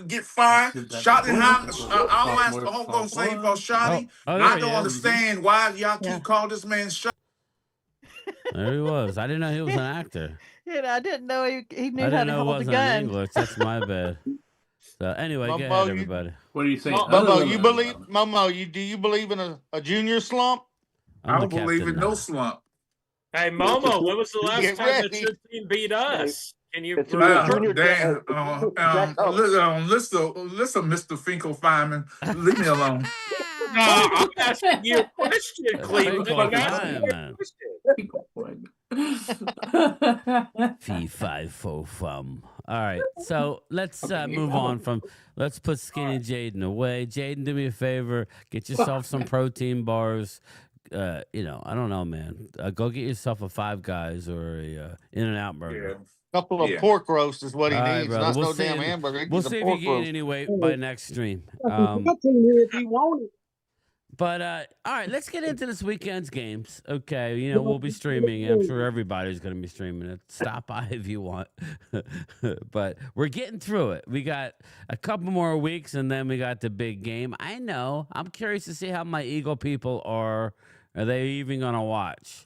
get fired. Schottenheimer, I'm gonna say about Shotty. I don't understand why y'all keep calling this man Shotty.
There he was. I didn't know he was an actor.
Yeah, I didn't know he knew
how
to
to
hold a
gun.
gun.
English. That's my bad. So anyway, go ahead, everybody.
What do you think?
Momo, do you believe in a junior slump?
I don't believe in no slump.
Hey, Momo, when was the last time that your team beat us? Can you
listen, Mr. Finkel Feynman, leave me alone.
No, I'm asking you a question, Cleveland.
Fee, five, fo, fum. All right, so let's move on from. Let's put Skinny Jaden away. Jaden, do me a favor. Get yourself some protein bars. I don't know, man. Go get yourself a Five Guys or a In-N-Out burger.
Yeah. Couple of pork roast is what he needs.
Brother.
Not
We'll
no
see
damn hamburger.
We'll see if you gain any weight by next stream.
If he wanted.
But all right, let's get into this weekend's games. Okay, you know, we'll be streaming. I'm sure everybody's going to be streaming it. Stop by if you want. But we're getting through it. We got a couple more weeks, and then we got the big game. I know. I'm curious to see how my Eagle people are. Are they even going to watch?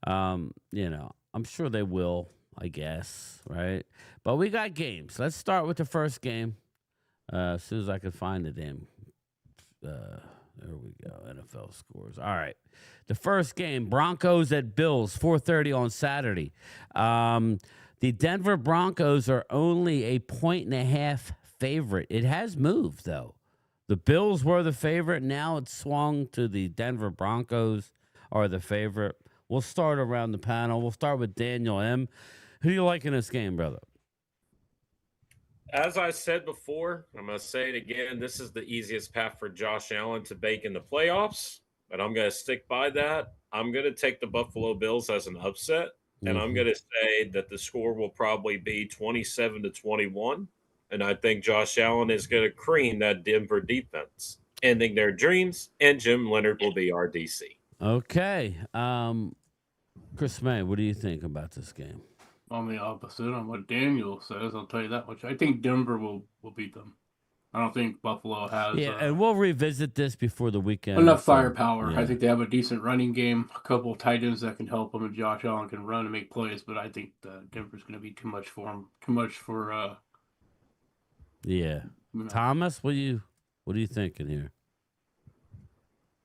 You know, I'm sure they will, I guess, right? But we got games. Let's start with the first game. As soon as I can find the damn... there we go. NFL scores. All right. The first game, Broncos at Bills, 4:30 on Saturday. The Denver Broncos are only a 1.5 favorite. It has moved, though. The Bills were the favorite. Now it's swung to the Denver Broncos are the favorite. We'll start around the panel. We'll start with Daniel M. Who do you like in this game, brother?
As I said before, I'm going to say it again. This is the easiest path for Josh Allen to bake in the playoffs, and I'm going to stick by that. I'm going to take the Buffalo Bills as an upset, and I'm going to say that the score will probably be 27-21, and I think Josh Allen is going to cream that Denver defense, ending their dreams, and Jim Leonard will be our DC.
Okay. Chris May, what do you think about this game?
On the opposite on what Daniel says, I'll tell you that much. I think Denver will beat them. I don't think Buffalo has
and we'll revisit this before the weekend.
enough firepower.
Yeah.
I think they have a decent running game, a couple of tight ends that can help them, and Josh Allen can run and make plays. But I think Denver's going to be too much for him. Too much for.
Yeah. Thomas, what are you thinking here?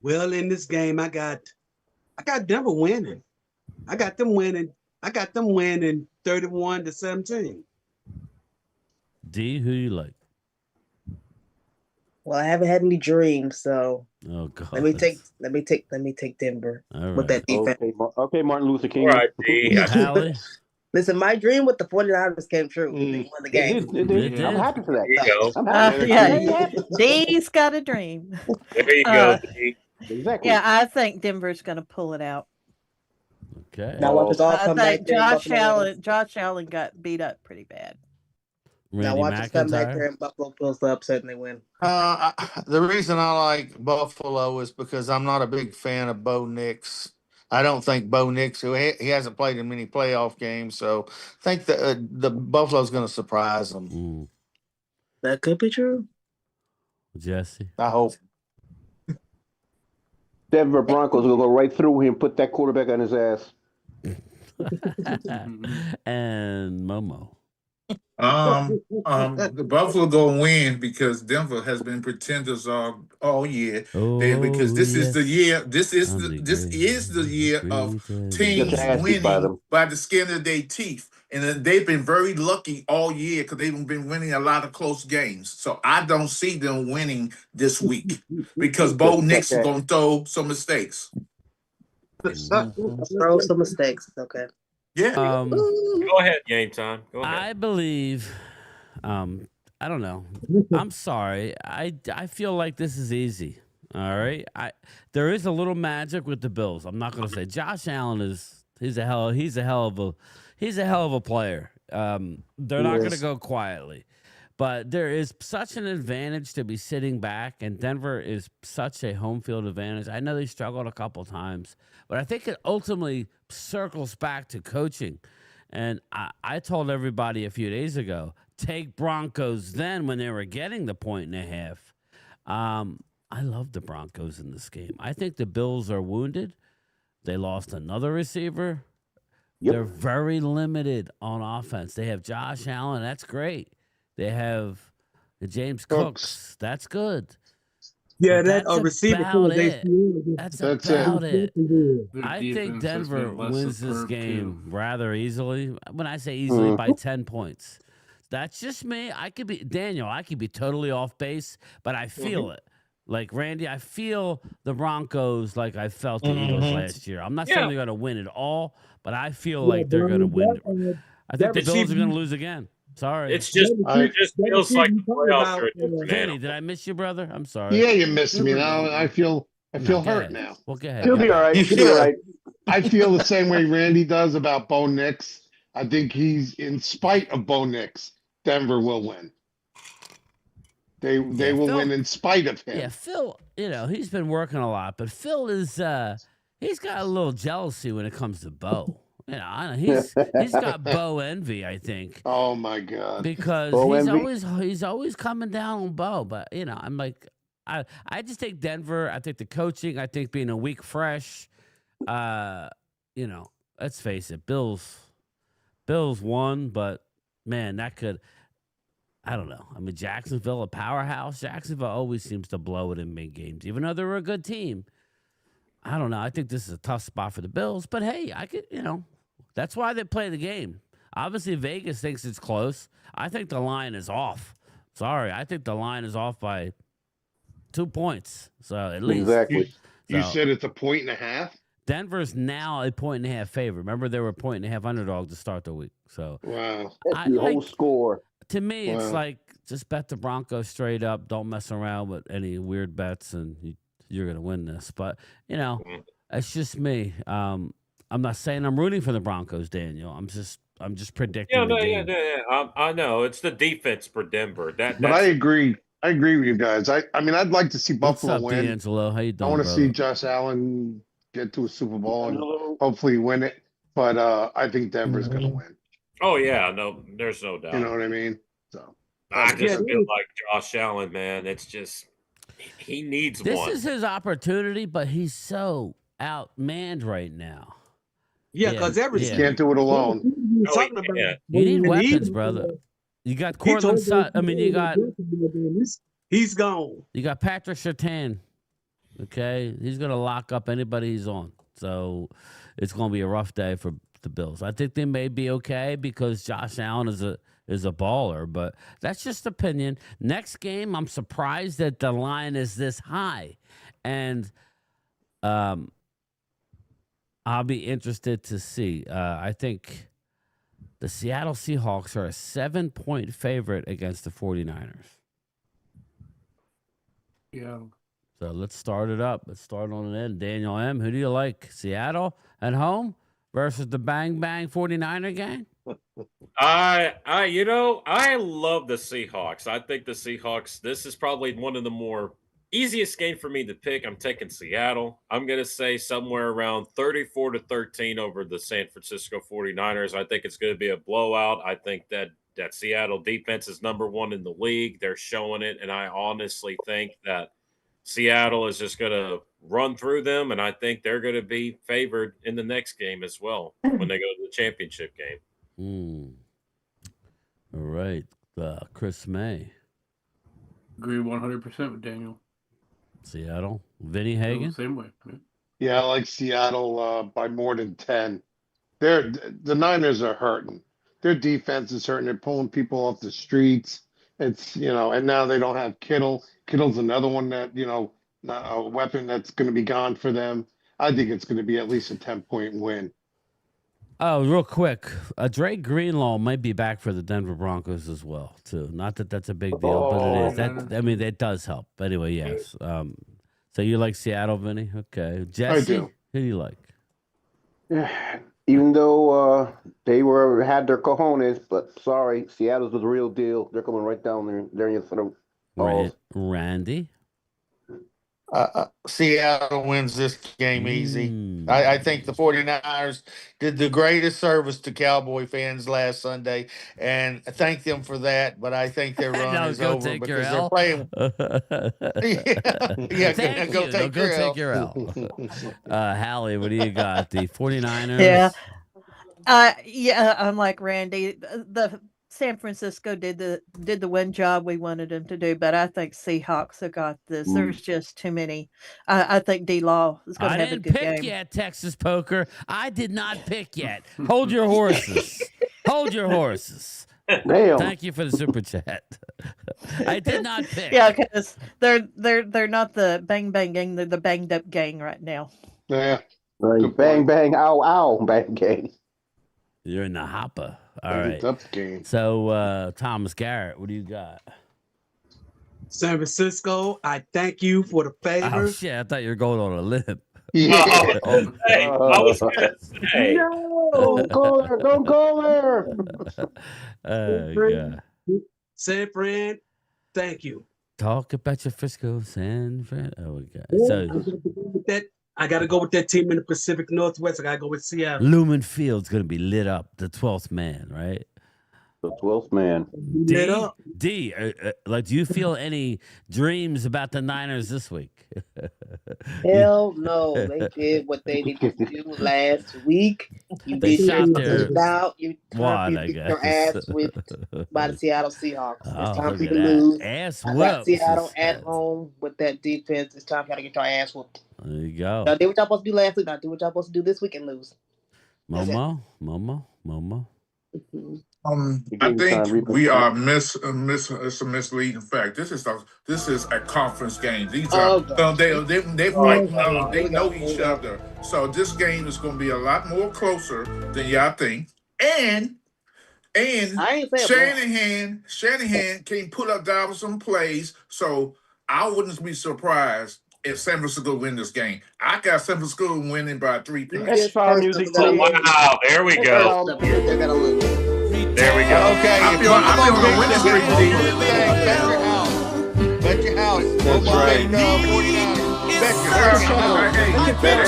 Well, in this game, I got Denver winning. I got them winning 31-17.
D, who you like?
Well, I haven't had any dreams, so
God.
let me take Denver with that defense.
Okay, Martin Luther King.
All right, D.
Hallie?
Listen, my dream with the 49ers came true. They won the game.
It did. I'm happy for that.
There you go.
I'm happy.
Yeah, D's got a dream.
There you go, D.
Exactly.
Yeah, I think Denver's going to pull it out.
Okay.
Now watch us all
I
come back
think
there.
Josh Allen got beat up pretty bad.
Now watch us come back there and Buffalo pulls the upset and they win.
The reason I like Buffalo is because I'm not a big fan of Bo Nix. I don't think Bo Nix, who he hasn't played in many playoff games, so I think the Buffalo's going to surprise them.
That could be true.
Jesse?
I hope.
Denver Broncos will go right through him, put that quarterback on his ass.
And Momo.
The Buffalo gonna win because Denver has been pretenders all year. Because this is the year. This is the year of teams winning by the skin of their teeth, and they've been very lucky all year because they've been winning a lot of close games. So I don't see them winning this week because Bo Nix is gonna throw some mistakes.
Throw some mistakes. Okay.
Yeah.
Go ahead, game time. Go ahead.
I believe, I don't know. I'm sorry. I feel like this is easy. All right. There is a little magic with the Bills. I'm not going to say Josh Allen he's a hell of a player. They're not going to go quietly, but there is such an advantage to be sitting back, and Denver is such a home field advantage. I know they struggled a couple times, but I think it ultimately circles back to coaching. And I told everybody a few days ago, take Broncos then when they were getting the 1.5. I love the Broncos in this game. I think the Bills are wounded. They lost another receiver. Yep. They're very limited on offense. They have Josh Allen. That's great. They have the James Cooks. That's good.
Yeah, that receiver.
That's about it. I think Denver wins this game rather easily. When I say easily, by 10 points. That's just me. I could be totally off base, but I feel it. Like Randy, I feel the Broncos like I felt the Eagles last year. I'm not saying they're going to win it all, but I feel like they're going to win. I think the Bills are going to lose again. Sorry.
It just feels like the playoffs are a different
Danny, did I miss you, brother? I'm sorry.
Yeah, you missed me. Now I feel hurt now.
Well, go ahead.
He'll be all right. He'll be all right.
I feel the same way Randy does about Bo Nix. I think in spite of Bo Nix, Denver will win. They will win in spite of him.
Yeah, Phil, he's been working a lot, but Phil is he's got a little jealousy when it comes to Bo. He's got Bo envy, I think.
Oh my God!
Because he's always coming down on Bo, but I'm like, I just take Denver. I think the coaching. I think being a week fresh. Let's face it, Bills won, but man, that could. I don't know. I mean, Jacksonville, a powerhouse. Jacksonville always seems to blow it in big games, even though they're a good team. I don't know. I think this is a tough spot for the Bills, but hey, I could, that's why they play the game. Obviously, Vegas thinks it's close. I think the line is off. Sorry, I think the line is off by 2 points. So at least.
Exactly.
You said it's a 1.5?
Denver's now a 1.5 favorite. Remember, they were a 1.5 underdog to start the week. So
wow,
that's the whole score.
To me, it's like just bet the Broncos straight up. Don't mess around with any weird bets, and you're gonna win this. But it's just me. I'm not saying I'm rooting for the Broncos, Daniel. I'm just predicting.
I know it's the defense for Denver.
But I agree. I agree with you guys. I mean, I'd like to see Buffalo win.
D'Angelo? How you doing?
I want to see Josh Allen get to a Super Bowl and hopefully win it. But I think Denver's gonna win.
Oh yeah, no, there's no doubt.
You know what I mean? So
I just feel like Josh Allen, man. It's just he needs
this
one.
This is his opportunity, but he's so outmanned right now.
Yeah, because everything
can't do it alone.
You need weapons, brother. You got Cortland Sutton. I mean,
he's gone.
You got Patrick Surtain. Okay, he's gonna lock up anybody he's on. So it's gonna be a rough day for the Bills. I think they may be okay because Josh Allen is a baller, but that's just opinion. Next game, I'm surprised that the line is this high, and I'll be interested to see. I think the Seattle Seahawks are a 7-point favorite against the 49ers.
Yeah.
So let's start it up. Let's start on an end. Daniel M., who do you like? Seattle at home versus the Bang Bang 49er gang?
I love the Seahawks. I think the Seahawks, this is probably one of the more easiest game for me to pick. I'm taking Seattle. I'm going to say somewhere around 34-13 over the San Francisco 49ers. I think it's going to be a blowout. I think that Seattle defense is number one in the league. They're showing it. And I honestly think that Seattle is just going to run through them. And I think they're going to be favored in the next game as well when they go to the championship game.
All right. Chris May.
Agree 100% with Daniel.
Seattle. Vinny Hagen?
Same way.
Yeah, I like Seattle by more than 10. The Niners are hurting. Their defense is hurting. They're pulling people off the streets. It's, and now they don't have Kittle. Kittle's another one that, a weapon that's going to be gone for them. I think it's going to be at least a 10-point win.
Oh, real quick. Drake Greenlaw might be back for the Denver Broncos as well, too. Not that that's a big deal, but it is. That does help. But anyway, yes. So you like Seattle, Vinny? Okay. Jesse,
I do.
Who do you like?
Even though they had their cojones, but sorry, Seattle's the real deal. They're coming right down there in your throat.
Randy?
Seattle wins this game easy. I think the 49ers did the greatest service to Cowboy fans last Sunday, and I thank them for that, but I think their run is over because they're playing. Go take your
L. Hallie, what do you got? The 49ers?
Yeah, I'm like Randy. The San Francisco did the win job we wanted them to do, but I think Seahawks have got this. There's just too many. I think D-Law is going to have a good game.
I didn't pick yet, Texas Poker. I did not pick yet. Hold your horses. Hold your horses.
Damn.
Thank you for the super chat. I did not pick.
Yeah, because they're not the bang bang gang. They're the banged up gang right now.
Yeah.
Right. Bang bang ow ow bang gang.
You're in the hopper. All right.
Tough game.
So, Thomas Garrett, what do you got?
San Francisco, I thank you for the favor.
Oh, shit. I thought you were going on a limb.
Yeah. Hey, I was going to say.
No, don't go there.
San Fran, thank you.
talk about your Frisco, San Fran. Oh, we got
I got to go with that team in the Pacific Northwest. I got to go with Seattle.
Lumen Field's going to be lit up. The 12th man, right?
The 12th man.
Lit up.
D, like, do you feel any dreams about the Niners this week?
Hell no. They did what they needed to do last week. You
They
did
shot
your
their
out. You
wad,
time
I
to get your
guess.
ass whipped by the Seattle Seahawks. It's
Oh,
time
look
for you
at
to
that.
lose.
Ass
I got
whoop.
Seattle at home with that defense. It's time for y'all to get your ass whooped.
There you go.
Y'all did what y'all supposed to do last week. Now do what y'all supposed to do this week and lose.
Momo.
I think we are it's a misleading fact. This is a conference game. These are they fight. They know each other. So this game is going to be a lot more closer than y'all think. And
I ain't saying
Shanahan can put up down some plays. So I wouldn't be surprised if San Francisco win this game. I got San Francisco winning by 3 points.
Extra music,
Oh, wow, there we go.
They're gonna lose.
There we go.
Okay,
I
if
feel on the
Buffalo
winning
wins
streak,
the
Steve.
bet your house. Bet your house.
That's right.
49ers. Bet your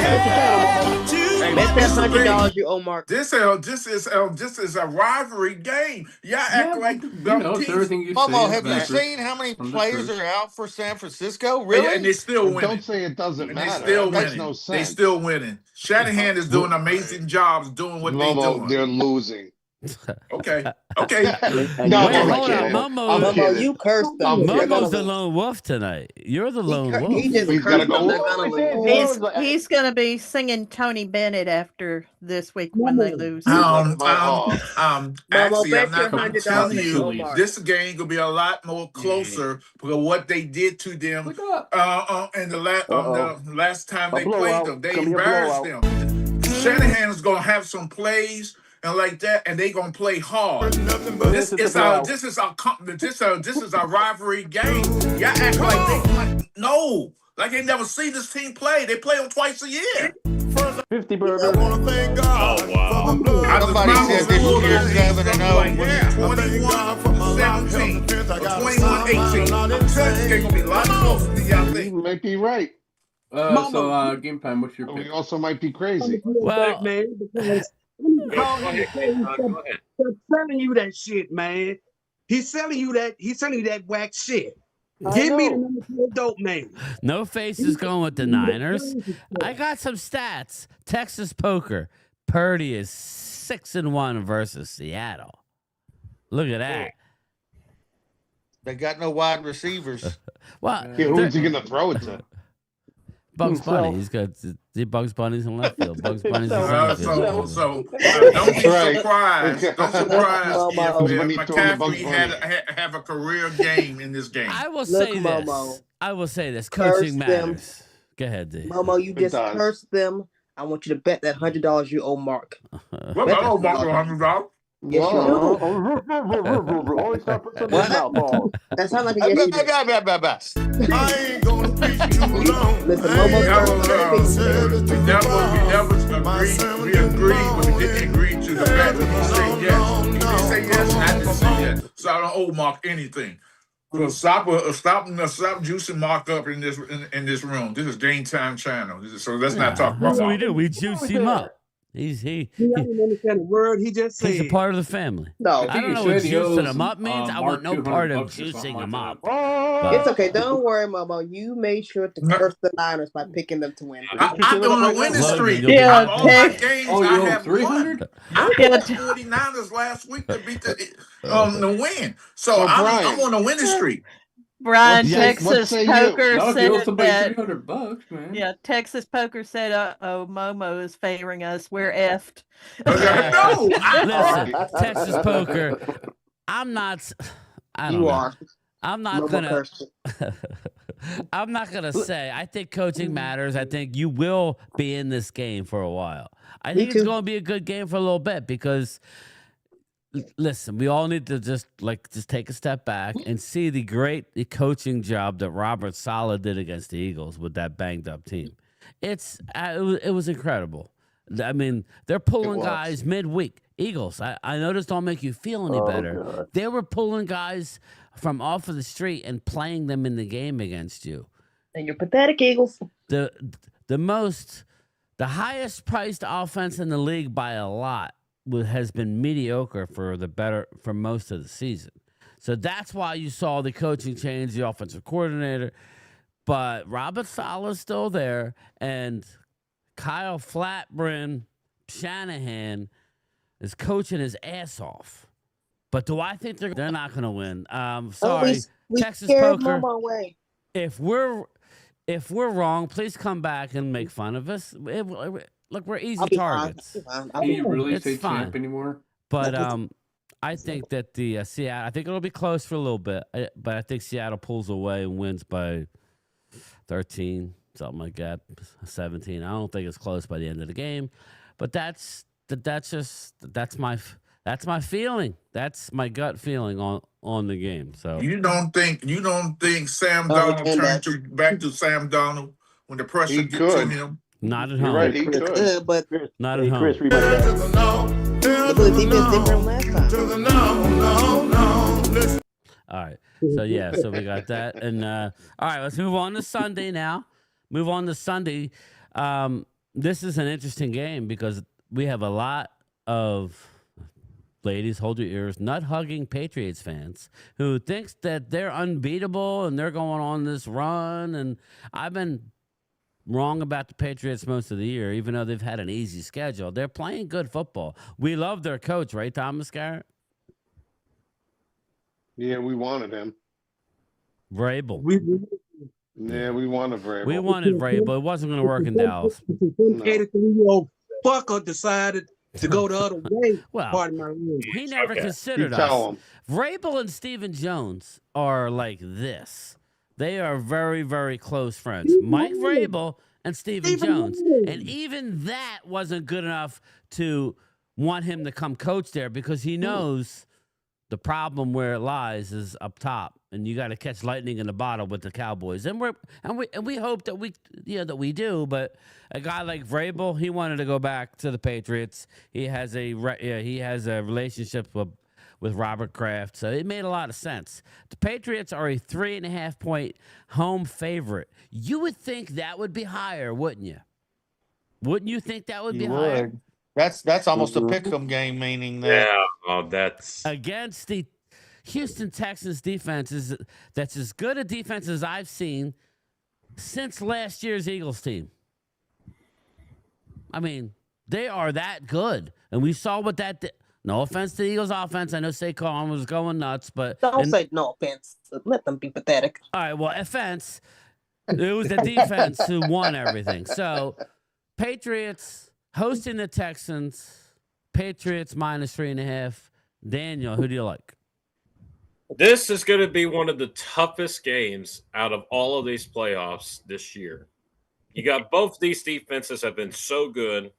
house.
Bet that $100 you owe Mark.
This is a rivalry game. Y'all act like
it's everything you
Momo,
say.
have you seen how many
From the
players
truth.
are out for San Francisco? Really?
And they still winning.
Don't say it doesn't
And they
matter.
still
That makes
winning.
no
They
sense.
still winning. Shanahan is doing amazing jobs doing what they
Momo,
doing.
they're losing.
Okay.
No,
Wait,
I'm
hold
kidding.
on.
I'm
Momo,
kidding.
you cursed them.
Momo's the lone wolf tonight. You're the lone wolf.
He just
He's gotta
cursed them.
go.
They're gonna lose.
He's going to be singing Tony Bennett after this week when they lose.
My heart.
Actually,
bet
I'm not
your
going to
$100
tell
that
you.
you owe Mark.
This game gonna be a lot more closer because what they did to them in the last time they played them. They embarrassed them. Shanahan is gonna have some plays and like that, and they gonna play hard. This is a rivalry game. Y'all act like they never see this team play. They play them twice a year.
50 burger.
Oh, wow.
Somebody said this year's 7-0.
21-17 or 21-18. I'm telling you, they're gonna be a lot closer than y'all
You
think.
might be right.
So game time. What's your
We
pick?
also might be crazy.
Well, man, because
Go ahead.
He's selling you that shit, man. He's selling you that whack shit. Give me the number 2 dope man.
No face is going with the Niners. I got some stats. Texas poker. Purdy is 6-1 versus Seattle. Look at that.
They got no wide receivers.
Well,
Yeah, who's he gonna throw it to?
Bugs Bunny. He's got the Bugs Bunny's in left field. Bugs Bunny's in center field.
Don't be surprised. Don't surprise
Bugs
if
Bunny throwing the Bugs
McCaffrey have a career game in this game.
I will
Look,
say
Momo,
this. I will say this.
curse
Coaching
them.
matters. Go ahead, D.
Momo, you just
does.
cursed them. I want you to bet that $100 you owe Mark.
What about $100?
Yes, you do.
Always start putting something in his mouth, Paul.
That sounds like a yes, you do.
I ain't gonna preach too long.
Listen, Momo's
We agreed, but we didn't agree to the bet. He said yes. He didn't say yes, I didn't say yes. So I don't owe Mark anything. So stop juicing Mark up in this room. This is Game Time Channel. So let's not talk about
That's what we
Mark.
do. We juice him up. He
didn't understand a word he just said.
he's a part of the family.
No.
I don't know what juicing him up means. I want no part of juicing him up.
It's okay. Don't worry, Momo. You made sure to curse the Niners by picking them to win.
I'm on a winning streak.
Yeah,
All my games
Oh,
I
you owe
have
300?
won. I beat the 49ers last week to beat the win. So I'm on a winning streak.
Brian,
Yeah,
Texas Poker
No, if you owe
said
somebody
that.
$300, man.
Yeah, Texas Poker said, "Oh, Momo is favoring us. We're effed."
No,
Listen, Texas poker. I'm not. I don't
You
know.
are.
I'm not
Momo
gonna.
cursed.
I'm not gonna say. I think coaching matters. I think you will be in this game for a while. I
Me
think it's
too.
going to be a good game for a little bit because. Listen, we all need to just take a step back and see the great coaching job that Robert Saleh did against the Eagles with that banged up team. It was incredible. I mean, they're pulling guys midweek. Eagles. I know this don't make you feel any better.
God.
They were pulling guys from off of the street and playing them in the game against you.
And you're pathetic, Eagles.
The highest priced offense in the league by a lot has been mediocre for most of the season. So that's why you saw the coaching change, the offensive coordinator. But Robert Saleh's still there, and Kyle Flatbrin Shanahan is coaching his ass off. But do I think they're not going to win? Sorry,
we
Texas
scared
Poker.
Mama away.
If we're wrong, please come back and make fun of us. Look, we're easy targets.
Can you really
It's
say
fine.
champ anymore?
But I think that the Seattle. I think it'll be close for a little bit, but I think Seattle pulls away and wins by 13, something like that, 17. I don't think it's close by the end of the game, but that's my feeling. That's my gut feeling on the game. So
You don't think Sam
Oh,
Darnold
and
turned back to Sam Darnold when the pressure
He
gets to
could.
him?
not at
You're
home.
right, he could.
but
Not at
Hey,
home.
Chris, read my text.
look at the defense they bring last time.
All right. So yeah, so we got that. And all right, let's move on to Sunday now. Move on to Sunday. This is an interesting game because we have a lot of ladies, hold your ears, nut-hugging Patriots fans who thinks that they're unbeatable and they're going on this run. And I've been wrong about the Patriots most of the year, even though they've had an easy schedule. They're playing good football. We love their coach, right, Thomas Garrett?
Yeah, we wanted him.
Vrabel.
We
We wanted Vrabel.
We wanted Vrabel. It wasn't going to work in Dallas.
some 83-year-old fucker decided to go the other way.
Well,
Pardon my language.
he never
Okay.
considered
You tell
us.
him.
Vrabel and Stephen Jones are like this. They are very, very close friends. Mike Vrabel and Stephen Jones. And even that wasn't good enough to want him to come coach there because he knows the problem where it lies is up top, and you got to catch lightning in the bottle with the Cowboys. And we hope that we do. But a guy like Vrabel, he wanted to go back to the Patriots. He has a relationship with Robert Kraft, so it made a lot of sense. The Patriots are a 3.5-point home favorite. You would think that would be higher, wouldn't you? Wouldn't you think that would be higher?
That's almost a pick'em game, meaning that
That's
Against the Houston Texans defense that's as good a defense as I've seen since last year's Eagles team. I mean, they are that good. And we saw what that did. No offense to the Eagles offense. I know Saquon was going nuts, but
Don't say no offense. Let them be pathetic.
all right, well, offense. It was the defense who won everything. So Patriots hosting the Texans. Patriots minus 3.5. Daniel, who do you like?
This is going to be one of the toughest games out of all of these playoffs this year. You got both these defenses have been so good,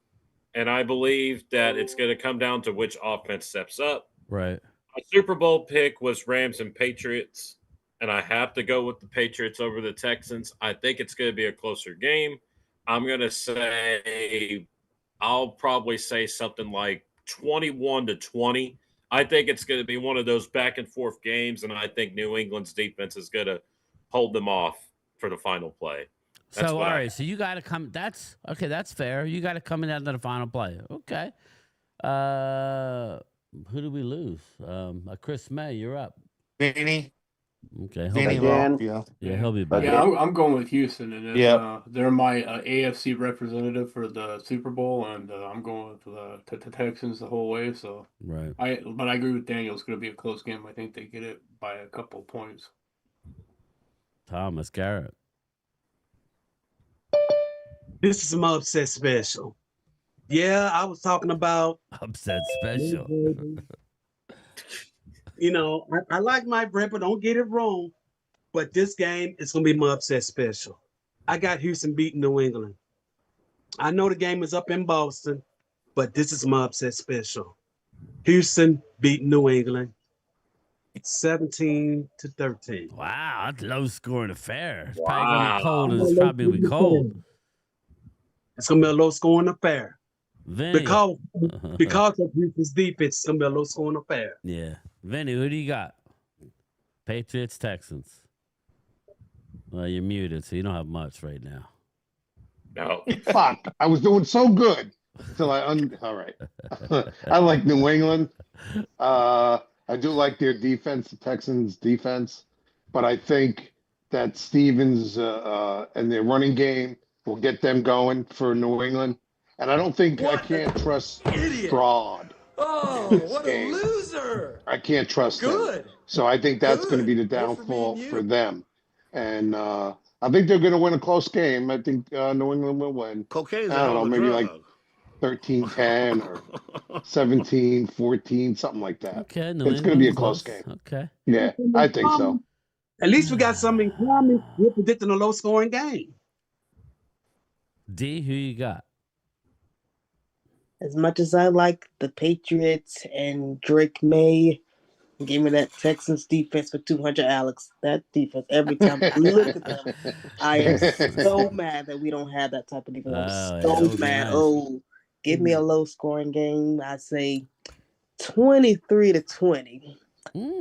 and I believe that it's going to come down to which offense steps up.
Right.
My Super Bowl pick was Rams and Patriots, and I have to go with the Patriots over the Texans. I think it's going to be a closer game. I'm going to say I'll probably say something like 21-20. I think it's going to be one of those back and forth games, and I think New England's defense is going to hold them off for the final play. That's
So, all
what
right. So you got to come. That's okay. That's fair. You got to come in down to the final play. Okay. Who do we lose? Chris May, you're up.
Vinny.
Okay.
Vinny
Again.
Yeah, he'll be back.
Yeah, I'm going with Houston, and
Yep.
they're my AFC representative for the Super Bowl, and I'm going with the Texans the whole way. So,
Right.
but I agree with Daniel. It's going to be a close game. I think they get it by a couple of points.
Thomas Garrett.
This is my upset special. Yeah, I was talking about
Upset special.
You know, I like my Vrabel, don't get it wrong, but this game is going to be my upset special. I got Houston beating New England. I know the game is up in Boston, but this is my upset special. Houston beating New England 17-13.
Wow, that's low scoring affair. It's probably gonna be cold. It's probably gonna be cold.
It's going to be a low scoring affair.
Vinny.
Because of Houston's defense, it's gonna be a low scoring affair.
Yeah. Vinny, who do you got? Patriots, Texans. Well, you're muted, so you don't have much right now.
No.
Fuck. I was doing so good till all right. I like New England. I do like their defense, the Texans' defense, but I think that Stevens and their running game will get them going for New England. And I don't think I can't trust Stroud.
Oh, what a loser!
I can't trust him. So I think that's going to be the downfall for them. And I think they're going to win a close game. I think New England will win.
Cocaine's
I don't know, maybe like 13-10 or 17-14, something like that.
Okay,
it's going to be a close game.
Okay.
Yeah, I think so.
At least we got something in common. We're predicting a low scoring game.
D, who you got?
As much as I like the Patriots and Drake May, give me that Texans defense for 200, Alex. That defense, every time I look at them, I am so mad that we don't have that type of defense. I'm so mad. Nice. Oh, give me a low scoring game. I say 23-20.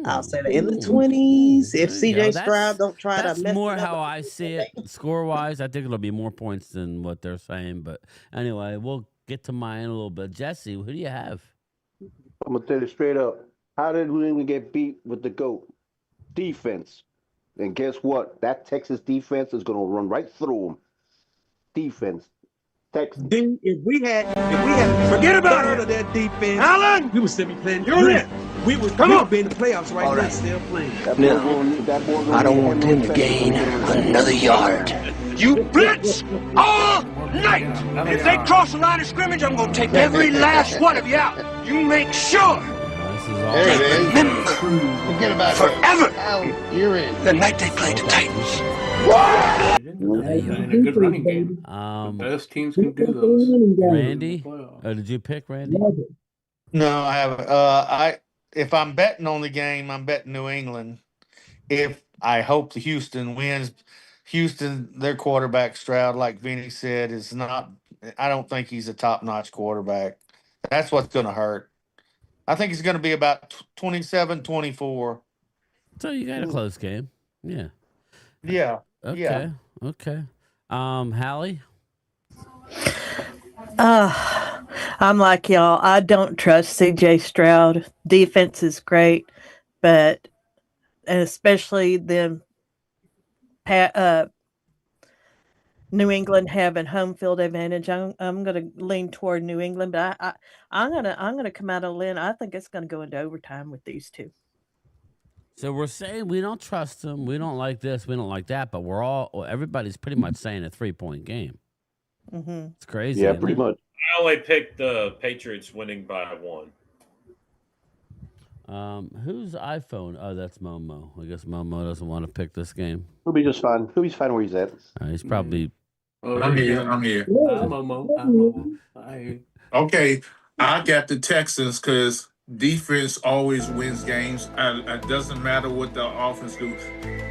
I'll say that in the 20s. If CJ Stroud don't try to mess
That's more
it up,
how I see it. Score-wise, I think it'll be more points than what they're saying. But anyway, we'll get to mine a little bit. Jesse, who do you have?
I'm going to tell you straight up. How did New England get beat with the GOAT? Defense. And guess what? That Texas defense is going to run right through them. Defense. Texas.
If we had
forget about
of that defense,
Alan,
we would still be playing.
You're in.
We would be in the playoffs right now, still playing.
I don't want him to gain another yard. You blitz all night. And if they cross the line of scrimmage, I'm going to take every last one of you out. You make sure.
There it is.
Remember,
forget about
forever.
You're in.
The night they played the Titans.
In a good running game. Best teams can do those.
Randy, did you pick Randy?
No, I haven't. If I'm betting on the game, I'm betting New England. If I hope the Houston wins, Houston, their quarterback Stroud, like Vinny said, is not. I don't think he's a top-notch quarterback. That's what's going to hurt. I think it's going to be about 27-24.
So you got a close game. Yeah.
Yeah.
Okay.
Yeah.
Okay. Hallie?
I'm like y'all. I don't trust CJ Stroud. Defense is great, but especially them New England having home field advantage. I'm going to lean toward New England, but I'm going to come out of Lynn. I think it's going to go into overtime with these two.
So we're saying we don't trust them. We don't like this. We don't like that. But everybody's pretty much saying a 3-point game.
Mm-hmm.
It's crazy.
Yeah, pretty much.
I only picked the Patriots winning by 1.
Whose iPhone? Oh, that's Momo. I guess Momo doesn't want to pick this game.
He'll be just fine. He'll be fine where he's at.
He's probably.
I'm here.
Momo.
Okay, I got the Texans because defense always wins games. It doesn't matter what the offense do.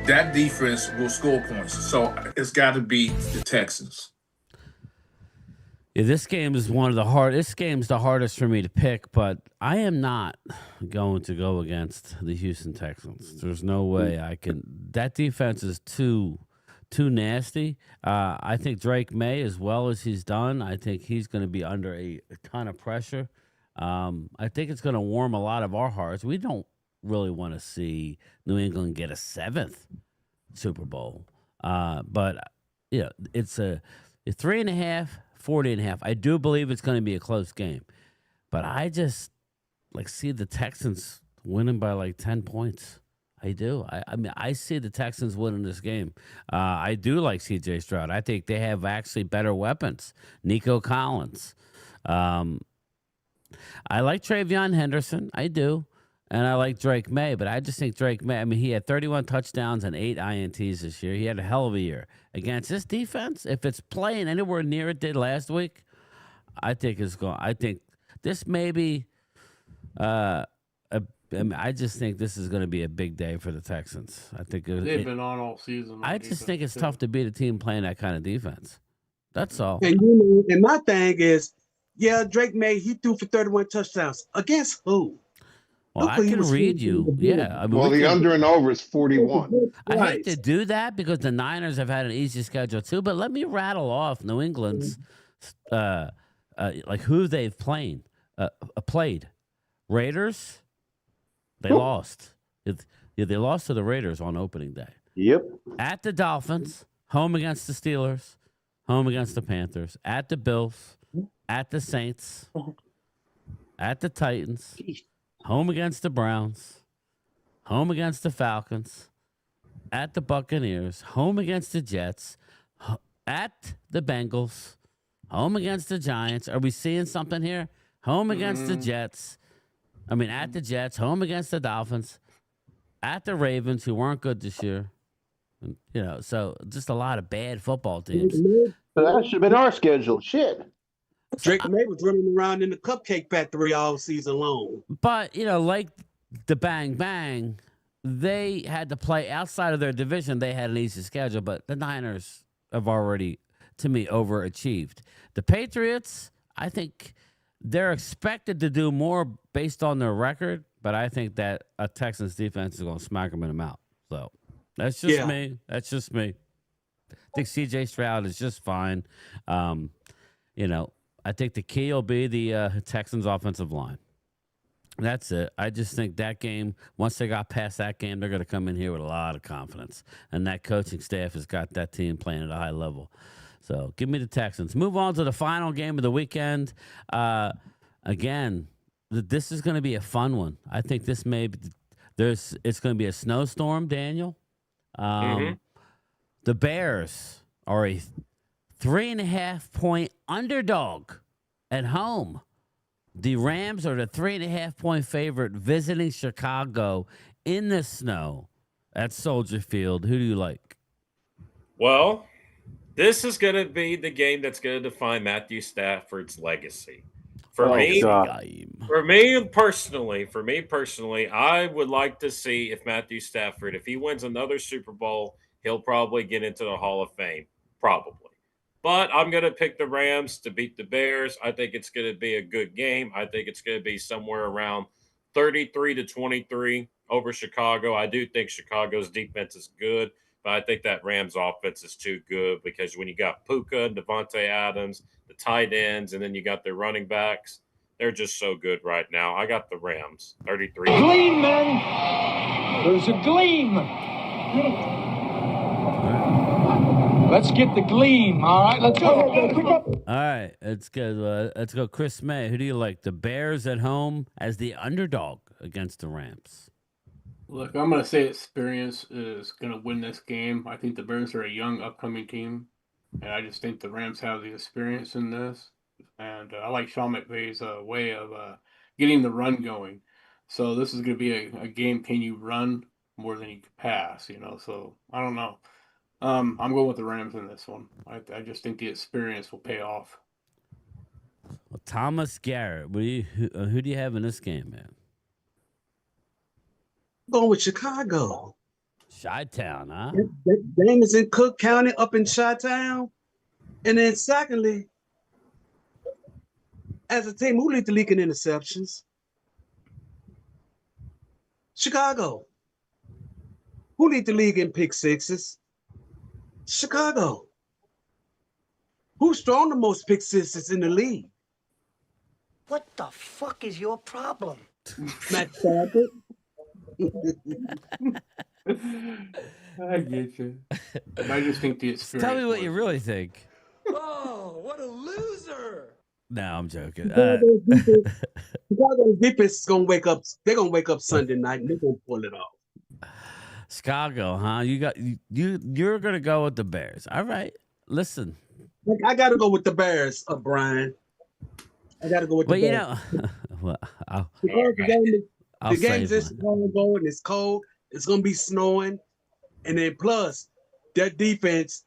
That defense will score points. So it's got to be the Texans.
Yeah, this game is This game's the hardest for me to pick, but I am not going to go against the Houston Texans. There's no way I can. That defense is too nasty. I think Drake May, as well as he's done, I think he's going to be under a ton of pressure. I think it's going to warm a lot of our hearts. We don't really want to see New England get a 7th Super Bowl, but yeah, it's a 3.5. 40.5. I do believe it's going to be a close game, but I just see the Texans winning by like 10 points. I do. I mean, I see the Texans winning this game. I do like CJ Stroud. I think they have actually better weapons. Nico Collins. I like Travion Henderson. I do. And I like Drake May, but I just think Drake May, I mean, he had 31 touchdowns and 8 INTs this year. He had a hell of a year. Against this defense, if it's playing anywhere near it did last week, I think it's going. I think this may be, I just think this is going to be a big day for the Texans. I think
they've been on all season.
I just think it's tough to beat a team playing that kind of defense. That's all.
And and my thing is, Yeah, Drake May, he threw for 31 touchdowns. Against who?
Well, I can read you. Yeah. I mean,
Well, the under and over is 41.
I hate to do that because the Niners have had an easy schedule too, but let me rattle off New England's like who they've played. Raiders, they lost. They lost to the Raiders on opening day.
Yep.
At the Dolphins, home against the Steelers, home against the Panthers, at the Bills, at the Saints, at the Titans, home against the Browns, home against the Falcons, at the Buccaneers, home against the Jets, at the Bengals, home against the Giants. Are we seeing something here? Home against the Jets. I mean, at the Jets, home against the Dolphins, at the Ravens, who weren't good this year. So just a lot of bad football teams.
So that should have been our schedule. Shit.
Drake May was running around in the Cupcake Factory all season long.
But, like the Bang Bang, they had to play outside of their division. They had an easy schedule, but the Niners have already, to me, overachieved. The Patriots, I think they're expected to do more based on their record, but I think that a Texans defense is going to smack them in the mouth. So that's just me. That's just me. I think C.J. Stroud is just fine. I think the key will be the Texans' offensive line. That's it. I just think that game, once they got past that game, they're going to come in here with a lot of confidence. And that coaching staff has got that team playing at a high level. So give me the Texans. Move on to the final game of the weekend. Again, this is going to be a fun one. I think this it's going to be a snowstorm, Daniel. The Bears are a 3.5-point underdog at home. The Rams are the 3.5-point favorite visiting Chicago in the snow at Soldier Field. Who do you like?
Well, this is going to be the game that's going to define Matthew Stafford's legacy. For me personally, I would like to see if Matthew Stafford, if he wins another Super Bowl, he'll probably get into the Hall of Fame. Probably. But I'm going to pick the Rams to beat the Bears. I think it's going to be a good game. I think it's going to be somewhere around 33-23 over Chicago. I do think Chicago's defense is good, but I think that Rams offense is too good because when you got Puka and Devontae Adams, the tight ends, and then you got their running backs, they're just so good right now. I got the Rams, 33.
Gleam, man. There's a gleam. Let's get the gleam. All right, let's go.
All right, let's go. Let's go. Chris May, who do you like? The Bears at home as the underdog against the Rams.
Look, I'm going to say experience is going to win this game. I think the Bears are a young, upcoming team, and I just think the Rams have the experience in this. And I like Sean McVay's way of getting the run going. So this is going to be a game. Can you run more than you can pass? So I don't know. I'm going with the Rams in this one. I just think the experience will pay off.
Well, Thomas Garrett, who do you have in this game, man?
Going with Chicago.
Chi-Town, huh?
That game is in Cook County, up in Chi-Town. And then secondly, as a team, who lead the league in interceptions? Chicago. Who lead the league in pick sixes? Chicago. Who's thrown the most pick sixes in the league?
What the fuck is your problem?
Matt Stafford.
I get you. I just think the experience.
Tell me what you really think.
Oh, what a loser!
No, I'm joking.
Chicago's defense is gonna wake up. They're gonna wake up Sunday night and they're gonna pull it off.
Chicago, huh? You're gonna go with the Bears. All right. Listen.
I gotta go with the Bears, Brian. I gotta go with the Bears.
Well,
the game's in Chicago and it's cold. It's gonna be snowing, and then plus that defense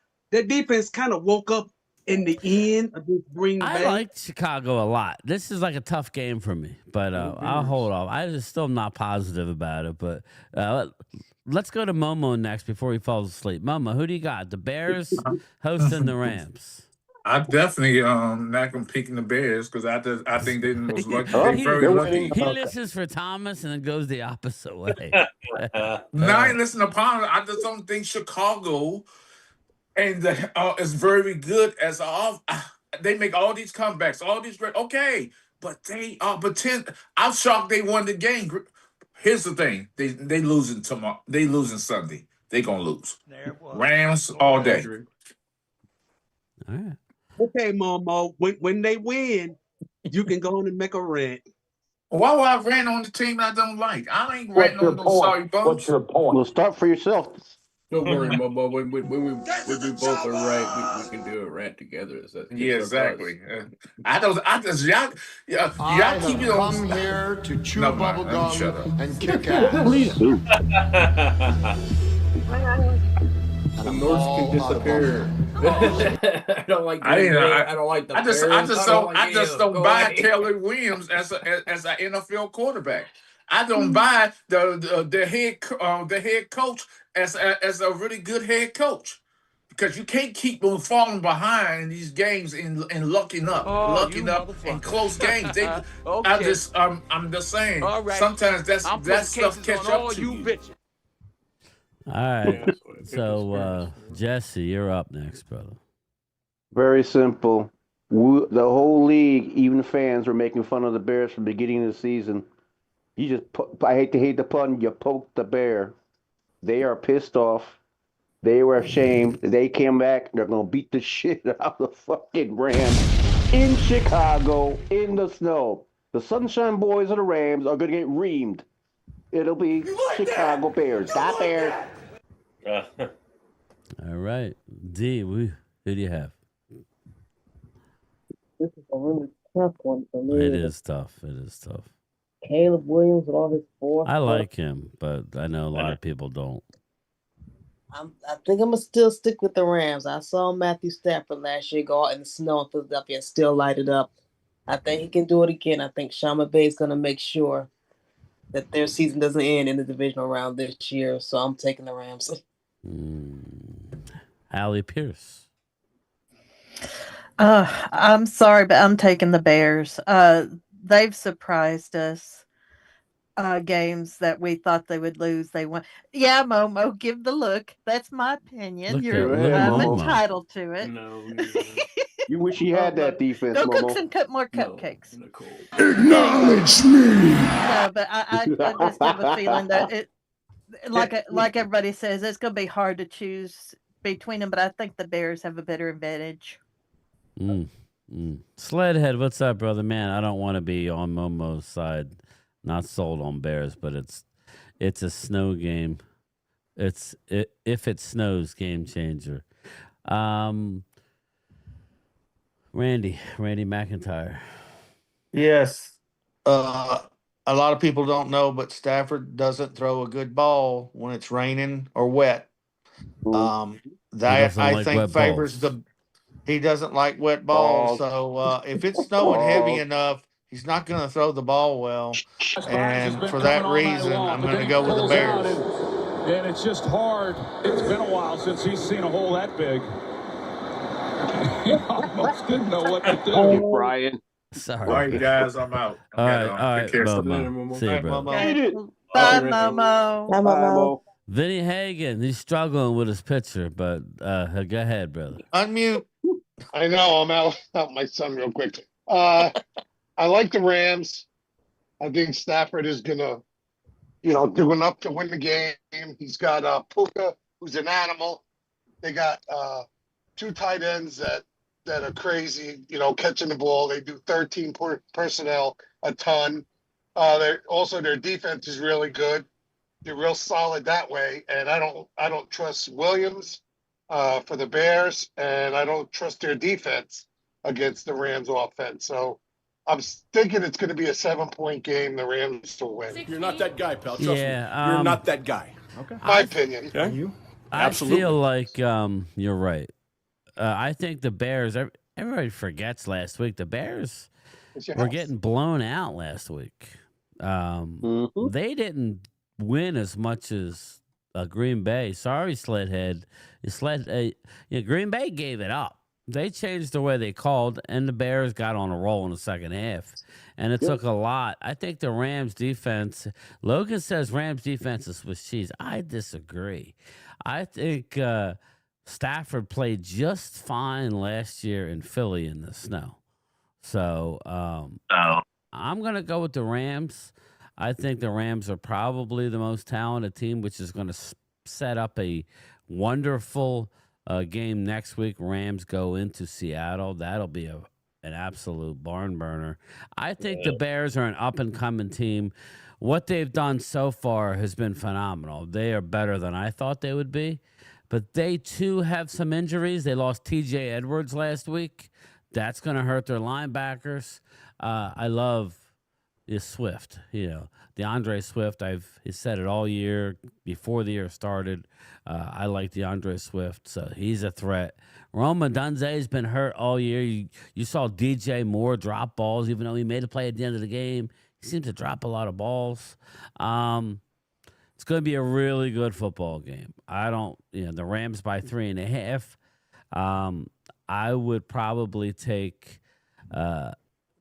kind of woke up in the end of this Green Bay.
I like Chicago a lot. This is like a tough game for me, but I'll hold off. I just still not positive about it, but let's go to Momo next before he falls asleep. Momo, who do you got? The Bears hosting the Rams.
I definitely not gonna pick the Bears because I think they most lucky.
Oh,
They very
they're
lucky.
winning.
He listens for Thomas and then goes the opposite way.
Now I ain't listen to Palmer. I just don't think Chicago and is very good as off. They make all these comebacks, all these great. Okay, but they are pretend. I'm shocked they won the game. Here's the thing: they losing tomorrow. They losing Sunday. They gonna lose. Rams all day.
All right.
Okay, Momo. When they win, you can go on and make a rant.
Why would I rant on the team I don't like? I ain't ranting on those sorry bums.
Well, start for yourself.
Don't worry, Momo. When we both are right, we can do a rant together.
Yeah, exactly. I just y'all keep it on.
Come here to chew
Never mind, let me
bubblegum
shut up.
and kick ass.
Please do.
The Norse can disappear. I don't like. I don't like the.
I just
Bears.
don't buy Taylor Williams as an NFL quarterback. I don't buy the head coach as a really good head coach. Because you can't keep on falling behind in these games and lucking up in close games.
Okay.
I'm just saying.
All right.
Sometimes that stuff catch up to you.
Bitches.
All right.
Yeah,
So, Jesse, you're up next, brother.
Very simple. The whole league, even fans, were making fun of the Bears from the beginning of the season. You just, I hate the pun, you poked the bear. They are pissed off. They were ashamed. They came back. They're going to beat the shit out of the fucking Rams in Chicago in the snow. The Sunshine Boys of the Rams are going to get reamed. It'll be Chicago Bears. Not Bears.
All right. D, who do you have?
This is a really tough one for me.
It is tough.
Caleb Williams with all his force.
I like him, but I know a lot of people don't.
I think I'm gonna still stick with the Rams. I saw Matthew Stafford last year go out in the snow in Philadelphia and still light it up. I think he can do it again. I think Sean McVay is gonna make sure that their season doesn't end in the divisional round this year. So I'm taking the Rams.
Allie Pierce.
I'm sorry, but I'm taking the Bears. They've surprised us. Games that we thought they would lose, they won. Yeah, Momo, give the look. That's my opinion. I'm entitled to it.
No,
you wish you had that defense,
Go
Momo.
cook some more cupcakes.
Acknowledge me.
No, but I just have a feeling that it, like everybody says, it's going to be hard to choose between them. But I think the Bears have a better advantage.
Sledhead, what's up, brother? Man, I don't want to be on Momo's side. Not sold on Bears, but it's a snow game. If it snows, game changer. Randy McIntyre.
Yes. A lot of people don't know, but Stafford doesn't throw a good ball when it's raining or wet. That I think favors he doesn't like wet balls. So if it's snowing heavy enough, he's not going to throw the ball well. And for that reason, I'm going to go with the Bears.
And it's just hard. It's been a while since he's seen a hole that big. He almost didn't know what to do.
Brian.
Sorry.
All right, guys, I'm out.
All right, Momo. See you, bro.
Bye, Momo.
Bye, Momo.
Vinny Hagen, he's struggling with his pitcher, but go ahead, brother.
Unmute.
I know. I'm out my son real quick. I like the Rams. I think Stafford is gonna, do enough to win the game. He's got Puka, who's an animal. They got two tight ends that are crazy, catching the ball. They do 13 personnel a ton. Their defense is really good. They're real solid that way. And I don't trust Williams for the Bears, and I don't trust their defense against the Rams offense. So I'm thinking it's going to be a 7-point game. The Rams will win.
You're not that guy, pal. Trust me.
Yeah,
You're not that guy. Okay.
My opinion.
Okay. You?
I
Absolutely.
feel like you're right. I think the Bears, everybody forgets last week, the Bears were getting blown out last week. They didn't win as much as Green Bay. Sorry, Sledhead. Green Bay gave it up. They changed the way they called, and the Bears got on a roll in the second half. And it took a lot. I think the Rams defense, Logan says Rams defense is Swiss cheese. I disagree. I think Stafford played just fine last year in Philly in the snow. So I'm going to go with the Rams. I think the Rams are probably the most talented team, which is going to set up a wonderful game next week. Rams go into Seattle. That'll be an absolute barn burner. I think the Bears are an up-and-coming team. What they've done so far has been phenomenal. They are better than I thought they would be. But they, too, have some injuries. They lost T.J. Edwards last week. That's going to hurt their linebackers. I love Swift. DeAndre Swift. I've said it all year before the year started. I like DeAndre Swift, so he's a threat. Roma Dunze's been hurt all year. You saw DJ Moore drop balls, even though he made a play at the end of the game. He seems to drop a lot of balls. It's going to be a really good football game. The Rams by 3.5. I would probably take the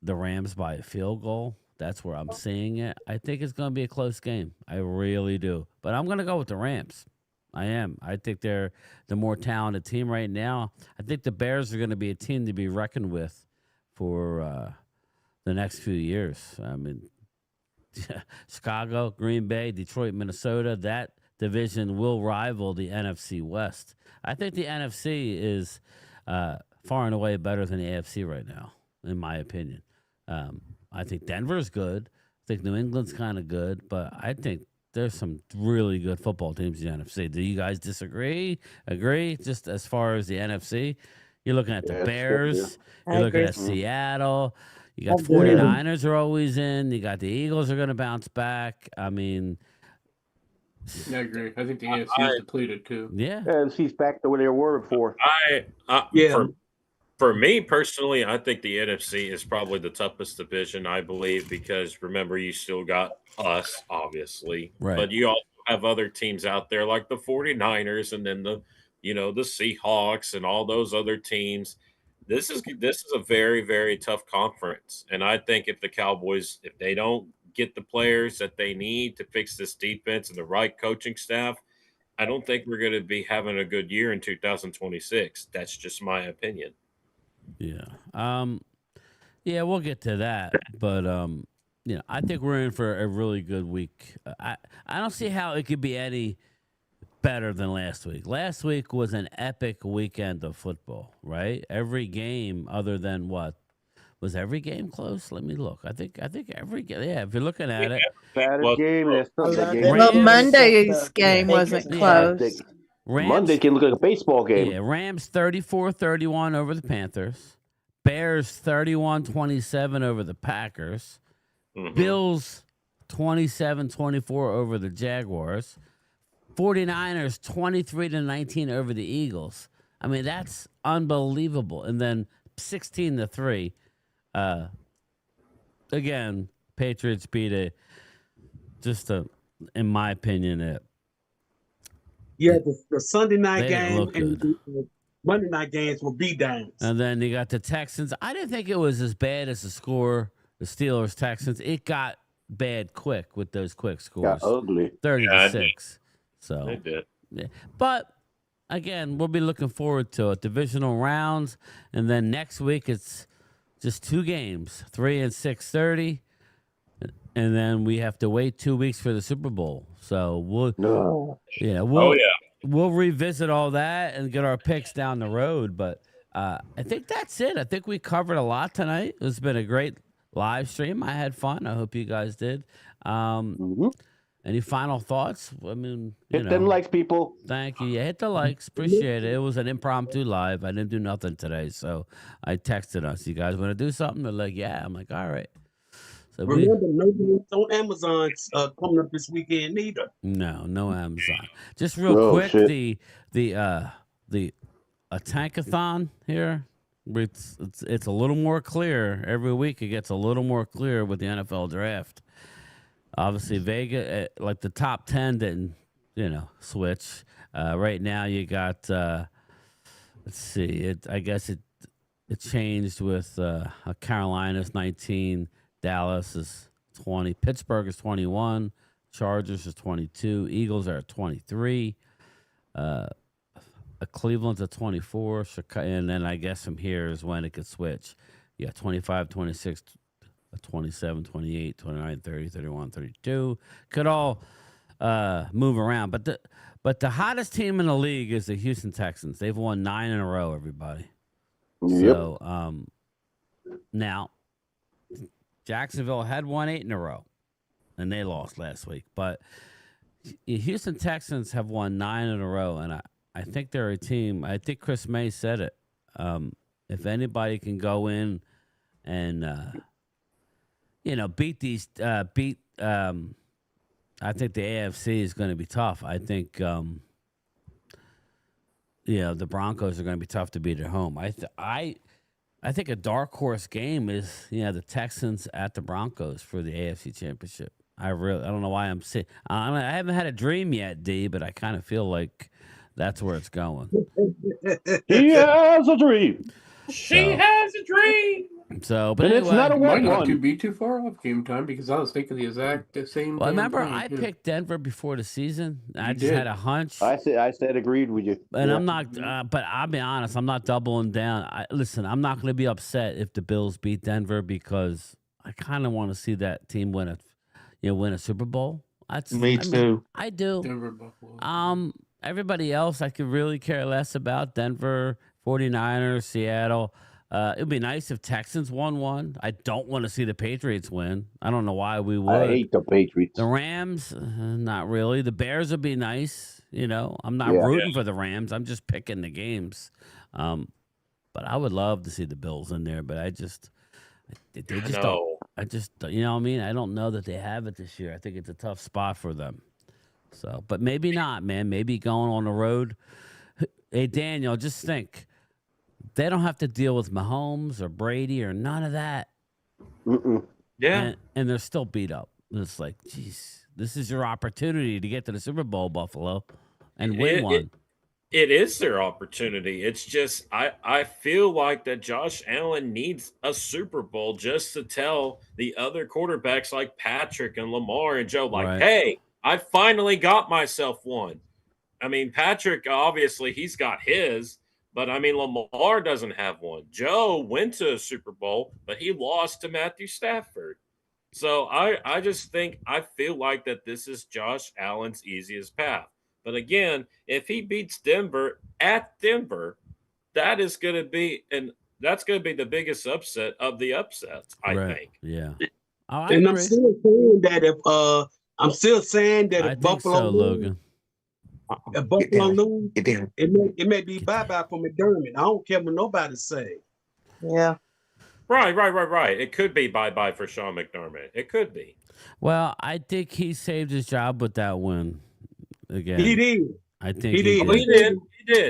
Rams by a field goal. That's where I'm seeing it. I think it's going to be a close game. I really do. But I'm going to go with the Rams. I am. I think they're the more talented team right now. I think the Bears are going to be a team to be reckoned with for the next few years. I mean, Chicago, Green Bay, Detroit, Minnesota, that division will rival the NFC West. I think the NFC is far and away better than the AFC right now, in my opinion. I think Denver's good. I think New England's kind of good, but I think there's some really good football teams in the NFC. Do you guys disagree? Agree? Just as far as the NFC, you're looking at the Bears. You're looking at Seattle. You got 49ers are always in. You got the Eagles are going to bounce back. I mean,
I agree. I think the AFC is depleted too.
Yeah,
AFC's back to where they were before.
For me personally, I think the NFC is probably the toughest division, I believe, because remember, you still got us, obviously.
Right.
But you also have other teams out there like the 49ers and then the Seahawks and all those other teams. This is a very, very tough conference. And I think if the Cowboys, if they don't get the players that they need to fix this defense and the right coaching staff, I don't think we're going to be having a good year in 2026. That's just my opinion.
Yeah. We'll get to that. But I think we're in for a really good week. I don't see how it could be any better than last week. Last week was an epic weekend of football, right? Every game other than what? Was every game close? Let me look. I think every game. Yeah, if you're looking at it.
Saturday game,
Well, Monday's game wasn't close.
Monday can look like a baseball game.
Yeah, Rams 34-31 over the Panthers. Bears 31-27 over the Packers. Bills 27-24 over the Jaguars. 49ers 23-19 over the Eagles. I mean, that's unbelievable. And then 16-3. Again, Patriots beat in my opinion,
the Sunday night game and the Monday night games will be downs.
And then you got the Texans. I didn't think it was as bad as the score, the Steelers, Texans. It got bad quick with those quick scores.
Got ugly.
30-6. So
It did.
Yeah. But again, we'll be looking forward to it. Divisional rounds, and then next week it's just 2 games, 3 and 6:30, and then we have to wait 2 weeks for the Super Bowl. So we'll revisit all that and get our picks down the road. But I think that's it. I think we covered a lot tonight. It's been a great live stream. I had fun. I hope you guys did. Any final thoughts? I mean,
hit them likes, people.
Thank you. Yeah, hit the likes. Appreciate it. It was an impromptu live. I didn't do nothing today, so I texted us. You guys want to do something? They're like, yeah. I'm like, all right. So
remember, no games on Amazon coming up this weekend neither.
No Amazon. Just real quick, the tankathon here. It's a little more clear every week. It gets a little more clear with the NFL draft. Obviously, Vegas, like the top 10 didn't, switch. Right now, you got, let's see, I guess it changed with Carolina's 19, Dallas is 20, Pittsburgh is 21, Chargers is 22, Eagles are at 23, Cleveland's at 24, Chicago, and then I guess from here is when it could switch. Yeah, 25, 26, 27, 28, 29, 30, 31, 32. Could all move around. But the hottest team in the league is the Houston Texans. They've won 9 in a row, everybody.
Yep.
So now Jacksonville had won 8 in a row, and they lost last week. But Houston Texans have won 9 in a row, and I think they're a team. I think Chris May said it. If anybody can go in and beat these I think the AFC is going to be tough. I think the Broncos are going to be tough to beat at home. I think a dark horse game is the Texans at the Broncos for the AFC Championship. I don't know why I'm saying I haven't had a dream yet, D, but I kind of feel like that's where it's going.
He has a dream.
She has a dream.
So, but
and
anyway,
it's not a wet
Might not
one.
be too far off game time because I was thinking the exact same.
Well, remember
thing,
I picked Denver before the season. I just
did.
had a hunch.
I said agreed with you.
And
Yeah.
I'm not, but I'll be honest, I'm not doubling down. Listen, I'm not going to be upset if the Bills beat Denver because I kind of want to see that team win a Super Bowl.
Me too.
I do.
Denver, Buffalo.
Everybody else, I could really care less about. Denver, 49ers, Seattle. It'd be nice if Texans won one. I don't want to see the Patriots win. I don't know why we would.
I hate the Patriots.
The Rams, not really. The Bears would be nice. I'm not rooting for the Rams. I'm just picking the games. But I would love to see the Bills in there. But they just don't. You know what I mean? I don't know that they have it this year. I think it's a tough spot for them. So, but maybe not, man. Maybe going on the road. Hey, Daniel, just think. They don't have to deal with Mahomes or Brady or none of that.
Yeah.
And they're still beat up. It's like, geez, this is your opportunity to get to the Super Bowl, Buffalo, and win one.
It is their opportunity. It's just I feel like that Josh Allen needs a Super Bowl just to tell the other quarterbacks like Patrick and Lamar and Joe, like, hey, I finally got myself one. I mean, Patrick, obviously, he's got his. But, I mean, Lamar doesn't have one. Joe went to a Super Bowl, but he lost to Matthew Stafford. So I just think I feel like that this is Josh Allen's easiest path. But, again, if he beats Denver at Denver, that is going to be – that's going to be the biggest upset of the upsets, I think.
Yeah.
And I'm still saying that if Buffalo
so, Logan.
If Buffalo lose, it may be bye-bye for McDermott. I don't care what nobody say.
Yeah.
Right. It could be bye-bye for Sean McDermott. It could be.
Well, I think he saved his job with that win again.
He did.
I think
he did.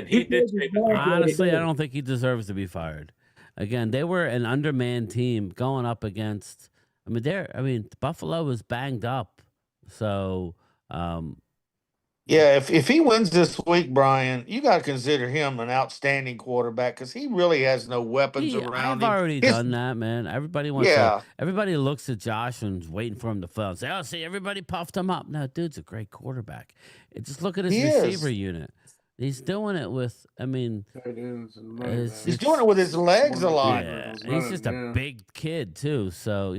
He did.
Honestly, I don't think he deserves to be fired. Again, they were an undermanned team going up against. Buffalo was banged up, so.
Yeah, if he wins this week, Brian, you got to consider him an outstanding quarterback because he really has no weapons around him.
I've already done that, man. Everybody wants everybody looks at Josh and's waiting for him to fail and say, "Oh, see, everybody puffed him up." No, dude's a great quarterback. Just look at his receiver unit. He's doing it with,
he's doing it with his legs a lot.
Yeah, he's just a big kid too. So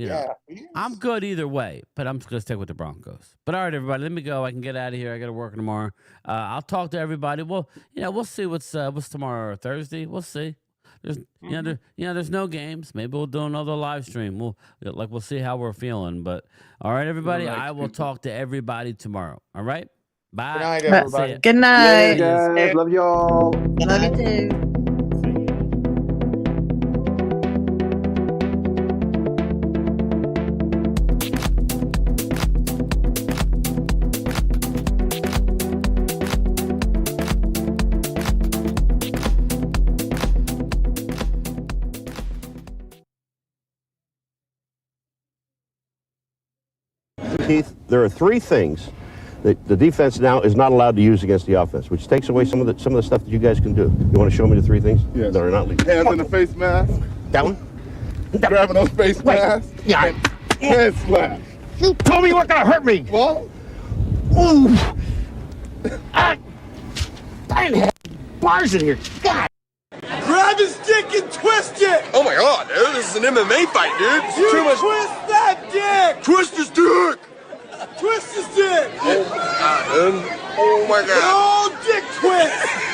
I'm good either way. But I'm just gonna stick with the Broncos. But all right, everybody, let me go. I can get out of here. I got to work tomorrow. I'll talk to everybody. Well, we'll see what's tomorrow or Thursday. We'll see. There's there's no games. Maybe we'll do another live stream. We'll see how we're feeling. But all right, everybody, I will talk to everybody tomorrow. All right. Bye.
Good night, everybody.
Good night.
Guys, love y'all.
Love you too.
Keith, there are three things The defense now is not allowed to use against the offense, which takes away some of the stuff that you guys can do. You want to show me the 3 things?
Yes.
That are not legal.
Hands in the face mask.
That one?
Grabbing those face masks.
Yeah.
Hand slap.
You told me you weren't going to hurt me.
Well.
Ooh. I had bars in here. God.
Grab his dick and twist it! Oh my god, dude, this is an MMA fight, dude. You too much. Twist that dick! Twist his dick! Twist his dick! Oh my god, dude. Oh my god. Oh, dick twist!